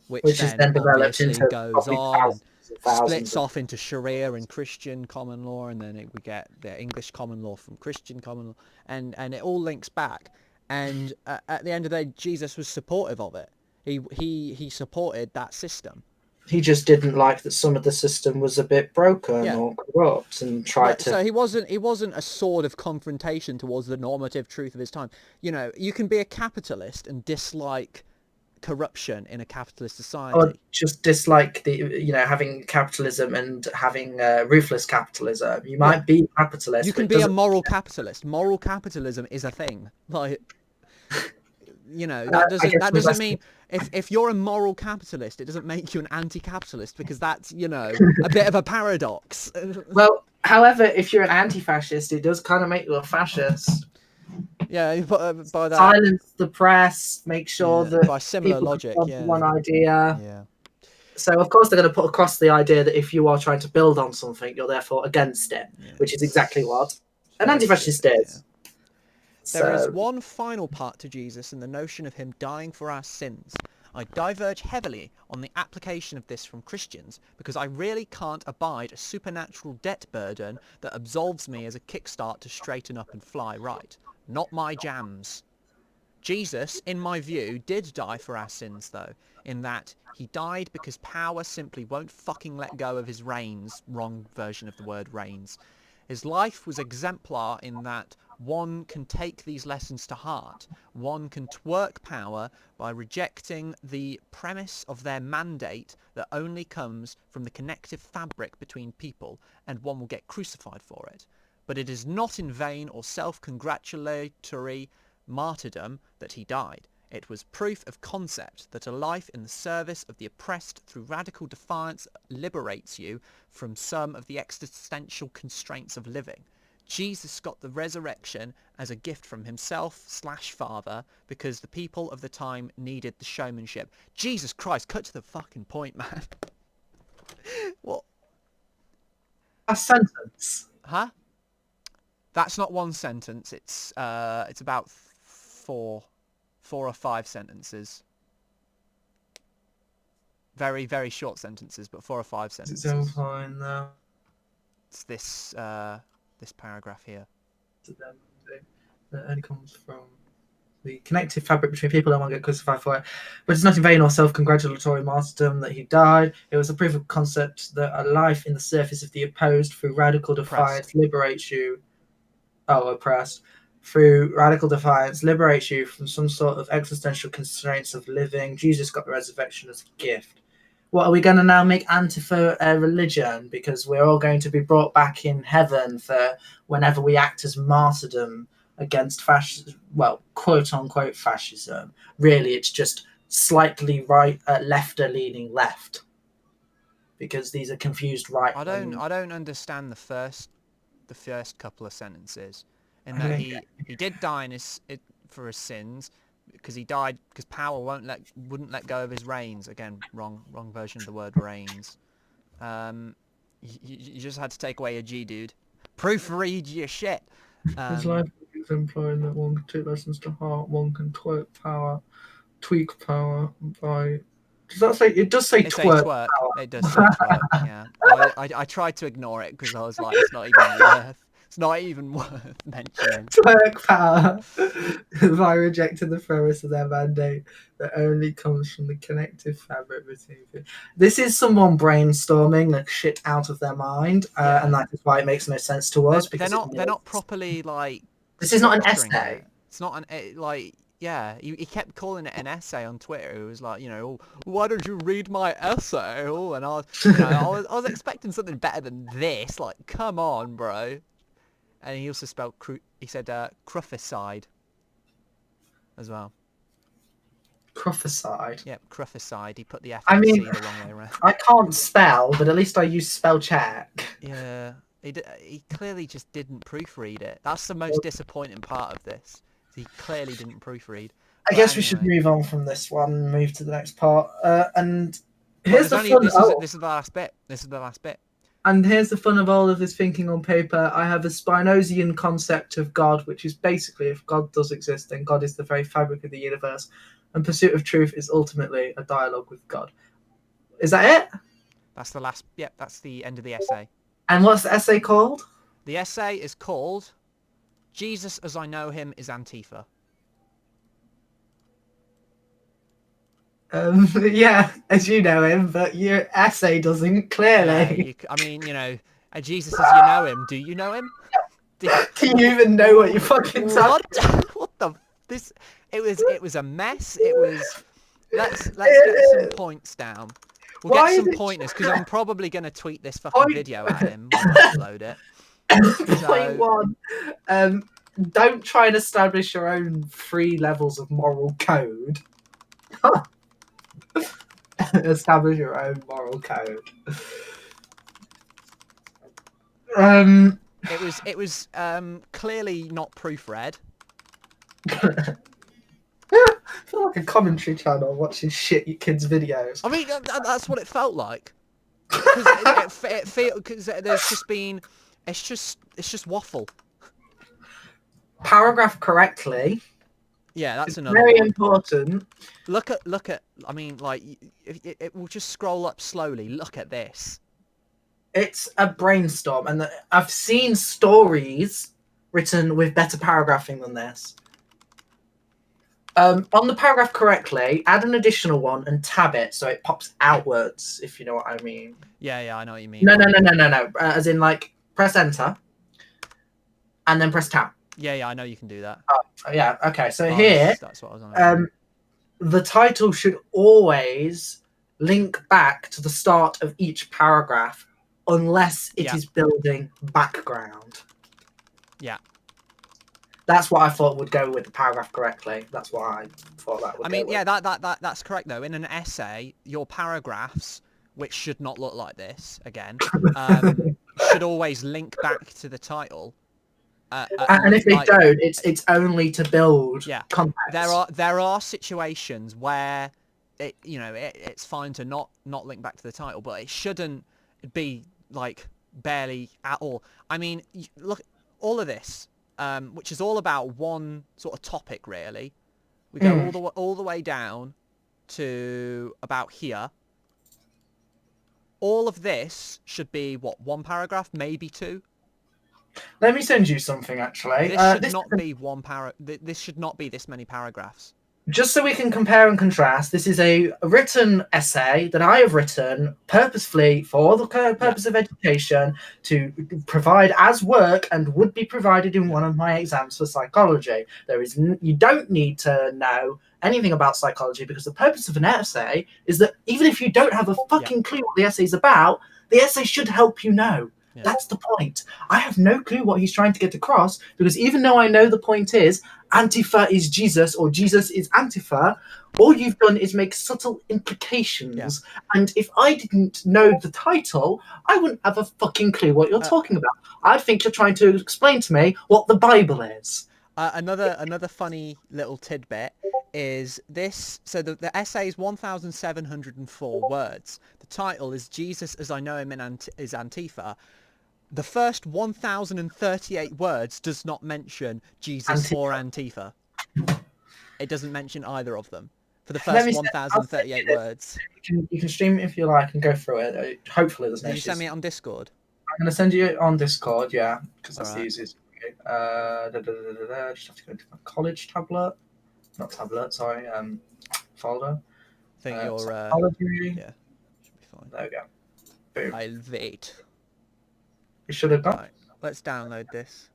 S1: which
S2: which is
S1: then
S2: then developed
S1: obviously
S2: into
S1: goes
S2: probably
S1: on and
S2: thousands and thousands
S1: splits
S2: of.
S1: off into Sharia and Christian common law, and then we get the English common law from Christian common law, and it all links back. And at the end of the day, Jesus was supportive of it. He supported that system.
S2: He just didn't like that some of the system was a bit broken
S1: Yeah,
S2: or corrupt, and tried
S1: but
S2: to.
S1: so he wasn't a sword of confrontation towards the normative truth of his time. You know, you can be a capitalist and dislike corruption in a capitalist
S2: Or
S1: society.
S2: just dislike having capitalism and having ruthless capitalism. You
S1: Yeah,
S2: might be capitalist,
S1: you
S2: but
S1: can
S2: it
S1: be a
S2: doesn't.
S1: moral capitalist. Moral capitalism is a thing. Like,
S2: I guess
S1: that
S2: we're
S1: doesn't
S2: best.
S1: mean if you're a moral capitalist, it doesn't make you an anti-capitalist, because that's a bit of a paradox.
S2: Well, however, if you're an anti-fascist, it does kind of make you a fascist.
S1: Yeah, by that,
S2: Silence the press, make sure
S1: yeah,
S2: that
S1: by similar
S2: people can
S1: logic,
S2: form
S1: yeah,
S2: one idea.
S1: yeah.
S2: So, of course, they're going to put across the idea that if you are trying to build on something, you're therefore against it,
S1: Yeah,
S2: which is exactly what
S1: it's
S2: an
S1: very
S2: anti-fascist
S1: stupid, yeah.
S2: is.
S1: There is
S2: So,
S1: one final part to Jesus and the notion of him dying for our sins. I diverge heavily on the application of this from Christians because I really can't abide a supernatural debt burden that absolves me as a kickstart to straighten up and fly right. Not my jams. Jesus, in my view, did die for our sins, though, in that he died because power simply won't fucking let go of his reins. Wrong version of the word reins. His life was exemplar in that one can take these lessons to heart. One can twerk power by rejecting the premise of their mandate that only comes from the connective fabric between people, and one will get crucified for it. But it is not in vain or self-congratulatory martyrdom that he died. It was proof of concept that a life in the service of the oppressed through radical defiance liberates you from some of the existential constraints of living. Jesus got the resurrection as a gift from himself/Father because the people of the time needed the showmanship. Jesus Christ, cut to the fucking point, man. What?
S2: a sentence.
S1: Huh? That's not one sentence. It's about four or five sentences. Very, very short sentences, but 4 or 5
S2: It's
S1: sentences.
S2: fine though.
S1: It's this paragraph here.
S2: That only comes from the connective fabric between people and one get crucified for it. But it's not in vain or self-congratulatory martyrdom that he died. It was a proof of concept that a life in the surface of the opposed through radical defiance liberates you. Oh, oppressed. Through radical defiance liberates you from some sort of existential constraints of living. Jesus got the resurrection as a gift. What are we going to now make Antifa a religion? Because we're all going to be brought back in heaven for whenever we act as martyrdom against fascism. Well, quote unquote fascism. Really, it's just slightly right, lefter leaning left. Because these are confused right
S1: I don't
S2: wing.
S1: I don't understand the first couple of sentences, in
S2: I
S1: that
S2: don't
S1: he did die for his sins, because he died because power wouldn't let go of his reins. Again, wrong version of the word reins. You just had to take away a G, dude. Proofread your shit.
S2: His life is exemplary in that one can take lessons to heart, one can tweak power by. Does that say? It does say
S1: It say
S2: twerk
S1: twerk.
S2: power.
S1: It does say twerk. Yeah. I tried to ignore it because I was like, it's not even worth. It's not even worth mentioning.
S2: Twerk power by rejecting the premise of their mandate that only comes from the connective fabric between people. This is someone brainstorming like shit out of their mind,
S1: Yeah.
S2: and that is why it makes no sense to us because
S1: They're not properly like
S2: this is not an
S1: structuring
S2: essay.
S1: it. It's not like. Yeah, he kept calling it an essay on Twitter. It was like, oh, why don't you read my essay? Oh, and I was expecting something better than this. Like, come on, bro. And he also spelled he said cruficide as well.
S2: Prophesied.
S1: Yep, cruficide. He put the F
S2: I
S1: and the
S2: mean,
S1: C the wrong way around.
S2: I can't spell, but at least I use spell check.
S1: Yeah, he clearly just didn't proofread it. That's the most disappointing part of this. He clearly didn't proofread.
S2: I
S1: But
S2: guess we should
S1: anyway.
S2: move on from this one and move to the next part. And
S1: Well,
S2: here's the fun.
S1: this is the last bit. This is the last bit.
S2: And here's the fun of all of this thinking on paper. I have a Spinosian concept of God, which is basically if God does exist, then God is the very fabric of the universe, and pursuit of truth is ultimately a dialogue with God. Is that it?
S1: That's the last. Yep, that's the end of the essay.
S2: And what's the essay called?
S1: The essay is called "Jesus as I Know Him is Antifa."
S2: Yeah, as you know him, but your essay doesn't clearly.
S1: I mean, Jesus as you know him. Do you know him?
S2: Do you even know what you're fucking talking?
S1: What? What the? This? It was a mess. It was let's get some points down. We'll
S2: Why
S1: get
S2: is
S1: some
S2: it
S1: pointers because I'm probably gonna tweet this fucking
S2: Point-
S1: video at him when I upload it.
S2: Point
S1: So
S2: one. Don't try and establish your own 3 levels of moral code. Establish your own moral code.
S1: it was clearly not proofread.
S2: I feel like a commentary channel watching shit you kids' videos.
S1: I mean that's what it felt like. Because it feel because there's just been it's just waffle.
S2: Paragraph correctly.
S1: Yeah, that's
S2: It's
S1: another
S2: very
S1: one.
S2: important.
S1: Look at. I mean, like it will just scroll up slowly. Look at this.
S2: It's a brainstorm, and I've seen stories written with better paragraphing than this. On the paragraph correctly, add an additional one and tab it so it pops outwards, if you know what I mean.
S1: Yeah, I know what you mean.
S2: No. As in, like, press enter and then press tab.
S1: Yeah, I know you can do that.
S2: Yeah, okay. So here,
S1: that's what I was on about.
S2: The title should always link back to the start of each paragraph unless it is building background.
S1: Yeah.
S2: That's what I thought would go with the paragraph correctly. That's what I thought that would.
S1: I mean, yeah, that's correct though. In an essay, your paragraphs, which should not look like this again, should always link back to the title.
S2: And if they don't, it's only to build context.
S1: There are situations where it's fine to not link back to the title, but it shouldn't be like barely at all. I mean, look, all of this. Which is all about one sort of topic, really. We go all the way down to about here. All of this should be, what, 1 paragraph, maybe 2?
S2: Let me send you something, actually.
S1: This should not be this should not be this many paragraphs.
S2: Just so we can compare and contrast, this is a written essay that I have written purposefully for the purpose of education to provide as work and would be provided in one of my exams for psychology. You don't need to know anything about psychology because the purpose of an essay is that even if you don't have a fucking clue what the essay is about, the essay should help you know. Yeah. That's the point. I have no clue what he's trying to get across because even though I know the point is Antifa is Jesus or Jesus is Antifa, all you've done is make subtle implications. Yeah. And if I didn't know the title, I wouldn't have a fucking clue what you're talking about. I'd think you're trying to explain to me what the Bible is.
S1: Another funny little tidbit is this. So the essay is 1,704 words. The title is Jesus as I Know Him is Antifa. The first 1,038 words does not mention Jesus or Antifa. It doesn't mention either of them for the first 1,038 words.
S2: You can stream it if you like and go through it. Hopefully there's no issues.
S1: Did you send me it on Discord?
S2: I'm going to send you it on Discord, yeah, because that's the easiest. Just have to go into my college tablet. Not tablet, sorry, folder.
S1: I think your
S2: psychology.
S1: Yeah, should be fine.
S2: There we go. Boom.
S1: I'll wait.
S2: You should have got.
S1: Right, let's download this.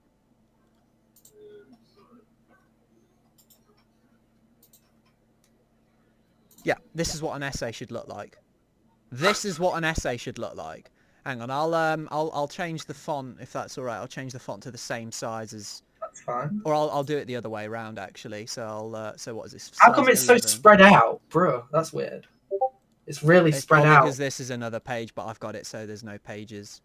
S1: Yeah, this is what an essay should look like. This is what an essay should look like. Hang on, I'll change the font if that's all right. I'll change the font to the same size as.
S2: That's fine.
S1: Or I'll do it the other way around actually. So so what is this?
S2: How come it's 11? So spread out, bro? That's weird. It's really spread out.
S1: Because this is another page, but I've got it so there's no pages.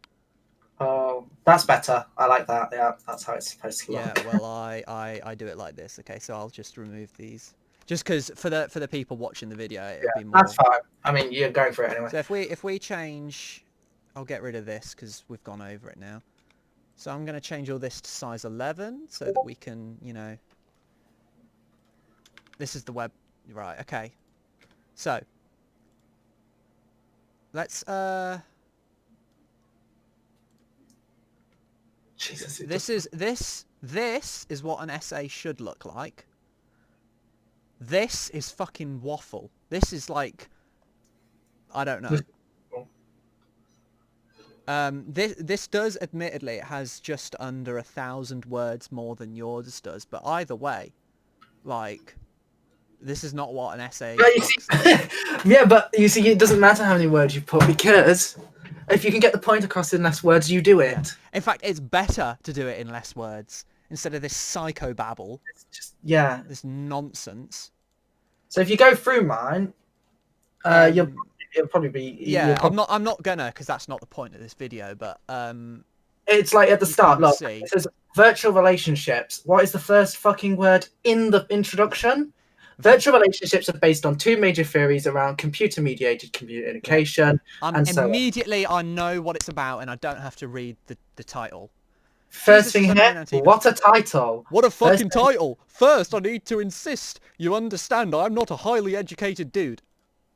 S2: Oh, that's better. I like that. Yeah, that's how it's supposed to look.
S1: Yeah, well, I do it like this. Okay, so I'll just remove these. Just because for the people watching the video, it'd be more.
S2: That's fine. I mean, you're going for it anyway.
S1: So if we change, I'll get rid of this because we've gone over it now. So I'm going to change all this to size 11 so that we can, this is the web, right? Okay. So let's
S2: Jesus,
S1: this is what an essay should look like. This is fucking waffle. This is like, I don't know. This does, admittedly, it has just under 1,000 words more than yours does, but either way, like, This is not what an essay
S2: But
S1: is
S2: you
S1: focused on.
S2: see, yeah, but you see, it doesn't matter how many words you put because if you can get the point across in less words, you do
S1: Yeah.
S2: it.
S1: In fact, it's better to do it in less words instead of this psychobabble,
S2: It's just yeah.
S1: this nonsense.
S2: So if you go through mine, you'll
S1: Um,
S2: it'll probably be you'll
S1: yeah, I'm
S2: probably.
S1: not. I'm not gonna, because that's not the point of this video. But
S2: It's like at the
S1: you can
S2: start. Look,
S1: see.
S2: it says virtual relationships. What is the first fucking word in the introduction? Virtual relationships are based on two major theories around computer-mediated
S1: Yeah.
S2: communication and so on.
S1: Immediately I know what it's about, and I don't have to read the title.
S2: First
S1: Jesus
S2: thing
S1: is
S2: here,
S1: annoying Antifa.
S2: what a title!
S1: What a
S2: First
S1: fucking
S2: thing,
S1: title! First, I need to insist you understand I'm not a highly educated dude.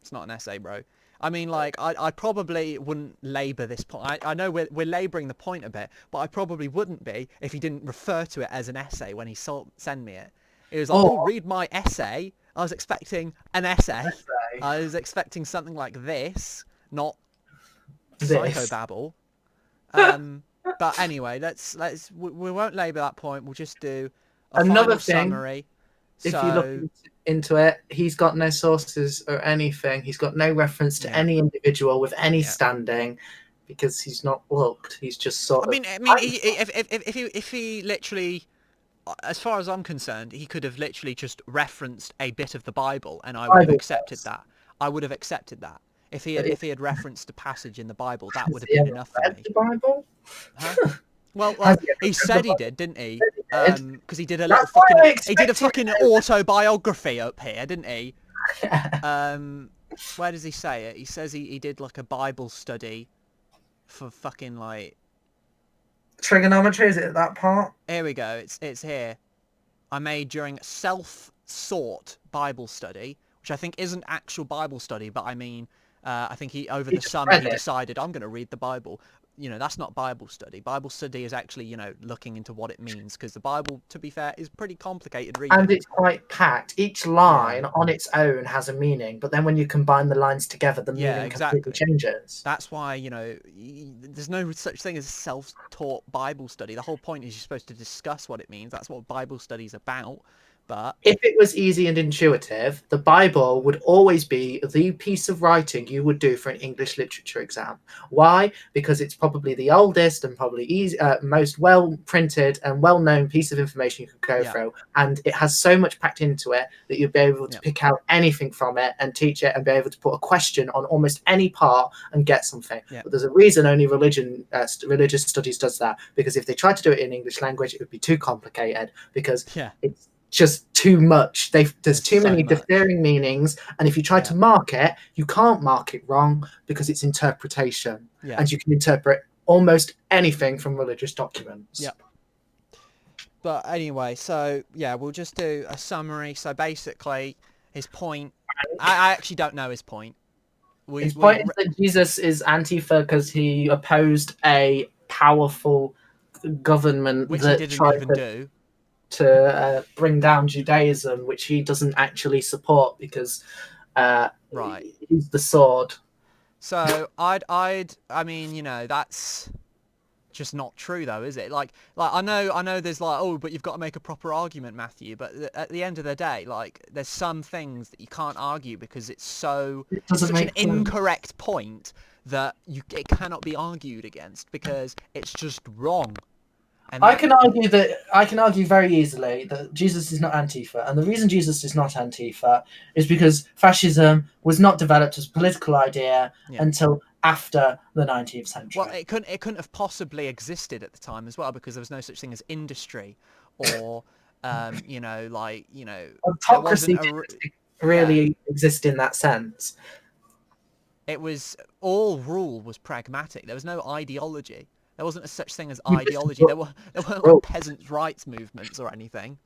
S1: It's not an essay, bro. I mean, like, I probably wouldn't labour this point. I know we're labouring the point a bit, but I probably wouldn't be if he didn't refer to it as an essay when he sent me it. It was like, oh,
S2: or
S1: read my essay. I was expecting an essay.
S2: say
S1: I was expecting something like this, not
S2: this.
S1: psychobabble. But anyway, we won't labour that point. We'll just do a
S2: Another
S1: final
S2: thing,
S1: summary.
S2: if you look
S1: So
S2: into it, he's got no sources or anything. He's got no reference to
S1: yeah,
S2: any individual with any
S1: yeah.
S2: standing because he's not looked. He's just sort of.
S1: I mean, if he literally, as far as I'm concerned, he could have literally just referenced a bit of the Bible, and I would have
S2: Bible
S1: accepted
S2: verse.
S1: that. I would have accepted that
S2: But
S1: if he had referenced a passage in the Bible. That
S2: has
S1: would have
S2: he
S1: been
S2: ever
S1: enough for
S2: read
S1: me.
S2: the Bible?
S1: Huh? Well,
S2: Has
S1: well,
S2: he ever
S1: he
S2: read the
S1: said he
S2: Bible?
S1: did, didn't he?
S2: He did.
S1: Because he did a little
S2: That's why
S1: fucking,
S2: I
S1: he did a
S2: expected
S1: fucking
S2: it.
S1: autobiography up here, didn't he?
S2: Yeah.
S1: Where does he say it? He says he did like a Bible study for fucking like.
S2: Trigonometry, is it that part?
S1: Here we go. It's here. I made during self-sought Bible study, which I think isn't actual Bible study, but I mean, I think he over
S2: He
S1: the
S2: just
S1: summer
S2: read
S1: he
S2: it.
S1: decided I'm going to read the Bible. You know, that's not Bible study. Bible study is actually, you know, looking into what it means, because the Bible, to be fair, is pretty complicated
S2: And
S1: reading.
S2: it's quite packed. Each
S1: Yeah.
S2: line on its own has a meaning, but then when you combine the lines together, the
S1: Yeah,
S2: meaning completely
S1: exactly.
S2: changes.
S1: That's why, you know, there's no such thing as self-taught Bible study. The whole point is you're supposed to discuss what it means. That's what Bible study's about. But
S2: If it was easy and intuitive, the Bible would always be the piece of writing you would do for an English literature exam. Why? Because it's probably the oldest and probably most well printed and well known piece of information you could go
S1: yeah,
S2: through. And it has so much packed into it that you'd be able to
S1: yeah,
S2: pick out anything from it and teach it and be able to put a question on almost any part and get something.
S1: yeah,
S2: But there's a reason only religious studies does that, because if they tried to do it in English language, it would be too complicated because
S1: yeah.
S2: it's just too much. There's
S1: There's
S2: too
S1: so
S2: many
S1: much.
S2: differing meanings, and if you try
S1: Yeah,
S2: to mark it, you can't mark it wrong because it's interpretation,
S1: yeah,
S2: and you can interpret almost anything from religious documents.
S1: yeah. But anyway, so yeah, we'll just do a summary. So basically, his point. I actually don't know his point.
S2: His point is that Jesus is Antifa because he opposed a powerful government
S1: Which he
S2: that
S1: didn't
S2: tried
S1: even do.
S2: to bring down Judaism, which he doesn't actually support because
S1: Right.
S2: he's the sword.
S1: So I mean, you know, that's just not true though, is it? Like I know there's like, oh, but you've got to make a proper argument, Matthew. But at the end of the day, like, there's some things that you can't argue because
S2: It
S1: it's
S2: doesn't
S1: such an
S2: make sense.
S1: incorrect point that it cannot be argued against because it's just wrong. And that
S2: I can argue very easily that Jesus is not Antifa, and the reason Jesus is not Antifa is because fascism was not developed as a political idea
S1: yeah.
S2: until after the 19th
S1: Well,
S2: century.
S1: it couldn't have possibly existed at the time as well because there was no such thing as industry or you know, like, you know, there wasn't
S2: Autocracy
S1: a
S2: didn't
S1: yeah.
S2: really exist in that sense.
S1: It was all rule was pragmatic. There was no ideology. There wasn't a such thing as
S2: You just
S1: ideology. There weren't like
S2: ruled.
S1: peasants' rights movements or anything.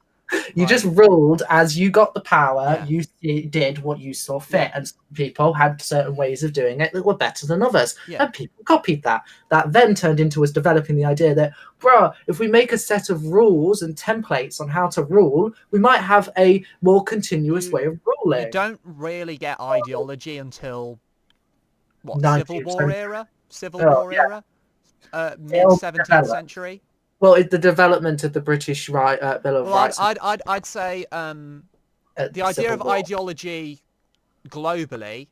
S2: You just
S1: Like
S2: ruled as you got the power.
S1: yeah,
S2: Did what you saw
S1: yeah,
S2: fit, and some people had certain ways of doing it that were better than others,
S1: yeah.
S2: and people copied that. That then turned into us developing the idea that, bruh, if we make a set of rules and templates on how to rule, we might have a more continuous
S1: You
S2: way of
S1: you
S2: ruling.
S1: don't really get ideology until what,
S2: 19th century.
S1: Civil
S2: Oh
S1: War
S2: yeah,
S1: era, mid
S2: it'll
S1: 17th
S2: develop.
S1: century.
S2: Well, it's the development of the British Bill of
S1: Well,
S2: Rights.
S1: I'd say
S2: at
S1: the
S2: the
S1: idea
S2: Civil
S1: of
S2: War.
S1: ideology globally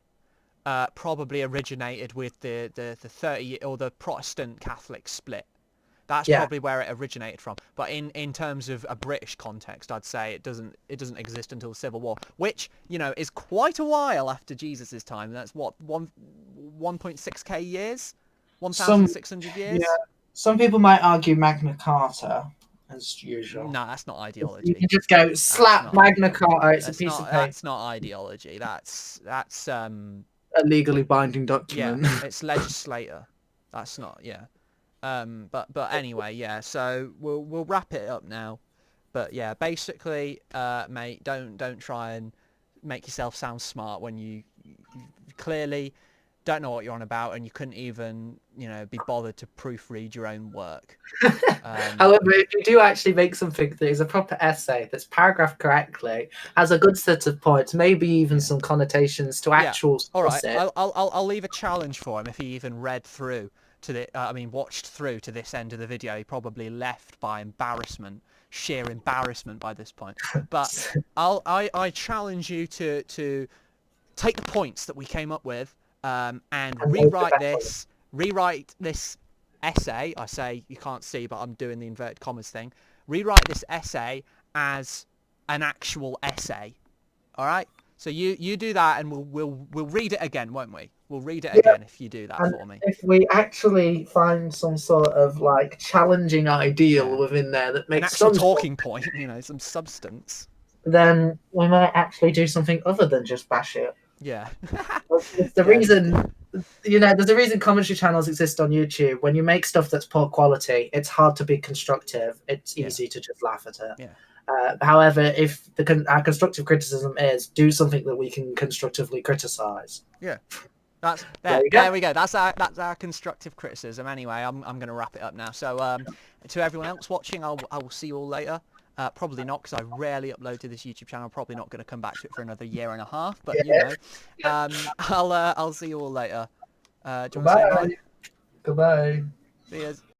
S1: probably originated with the 30 or the Protestant Catholic split. That's
S2: Yeah.
S1: probably where it originated from. But in terms of a British context, I'd say it doesn't exist until the Civil War, which, you know, is quite a while after Jesus' time. That's what 1.6k years,
S3: Some
S1: 1,600
S3: yeah,
S1: years.
S3: some people might argue Magna Carta as usual.
S1: No, that's not
S2: You
S1: ideology.
S2: can just go
S1: That's
S2: slap
S1: not
S2: Magna
S1: ideology.
S2: Carta. It's a
S1: That's
S2: piece of
S1: not
S2: paper,
S1: that's not ideology. That's
S3: A legally binding
S1: yeah,
S3: document.
S1: it's legislator. That's not, yeah. But anyway, yeah. So we'll wrap it up now. But yeah, basically, mate, don't try and make yourself sound smart when you clearly don't know what you're on about, and you couldn't even, you know, be bothered to proofread your own work.
S2: However, if you do actually make something that is a proper essay that's paragraphed correctly, has a good set of points, maybe even some connotations to
S1: Yeah.
S2: actual
S1: All right.
S2: sources.
S1: I'll leave a challenge for him if he even read through to the. Watched through to this end of the video. He probably left by embarrassment, sheer embarrassment by this point. But I challenge you to take the points that we came up with and
S2: And
S1: rewrite this essay. I say you can't see, but I'm doing the inverted commas thing. Rewrite this essay as an actual essay. All right. So you do that, and we'll read it again, won't we? We'll read it again if you do that
S2: And
S1: for me.
S2: if we actually find some sort of like challenging ideal
S1: Yeah.
S2: within there that
S1: An
S2: makes
S1: actual
S2: some
S1: talking point, you know, some substance.
S2: then we might actually do something other than just bash it.
S1: Yeah.
S2: It's the
S1: Yeah.
S2: reason, there's a reason commentary channels exist on YouTube. When you make stuff that's poor quality, it's hard to be constructive. It's
S1: Yeah.
S2: easy to just laugh at it.
S1: Yeah.
S2: However, if our constructive criticism is do something that we can constructively criticize.
S1: Yeah. That's
S2: There you
S1: there
S2: go.
S1: we go. That's our constructive criticism. Anyway, I'm going to wrap it up now. So to everyone else watching, I will see you all later. Probably not, because I rarely upload to this YouTube channel. Probably not going to come back to it for another year and a half. But you know, I'll see you all later. Do you want to say
S2: Goodbye.
S1: bye?
S2: Goodbye.
S1: See you.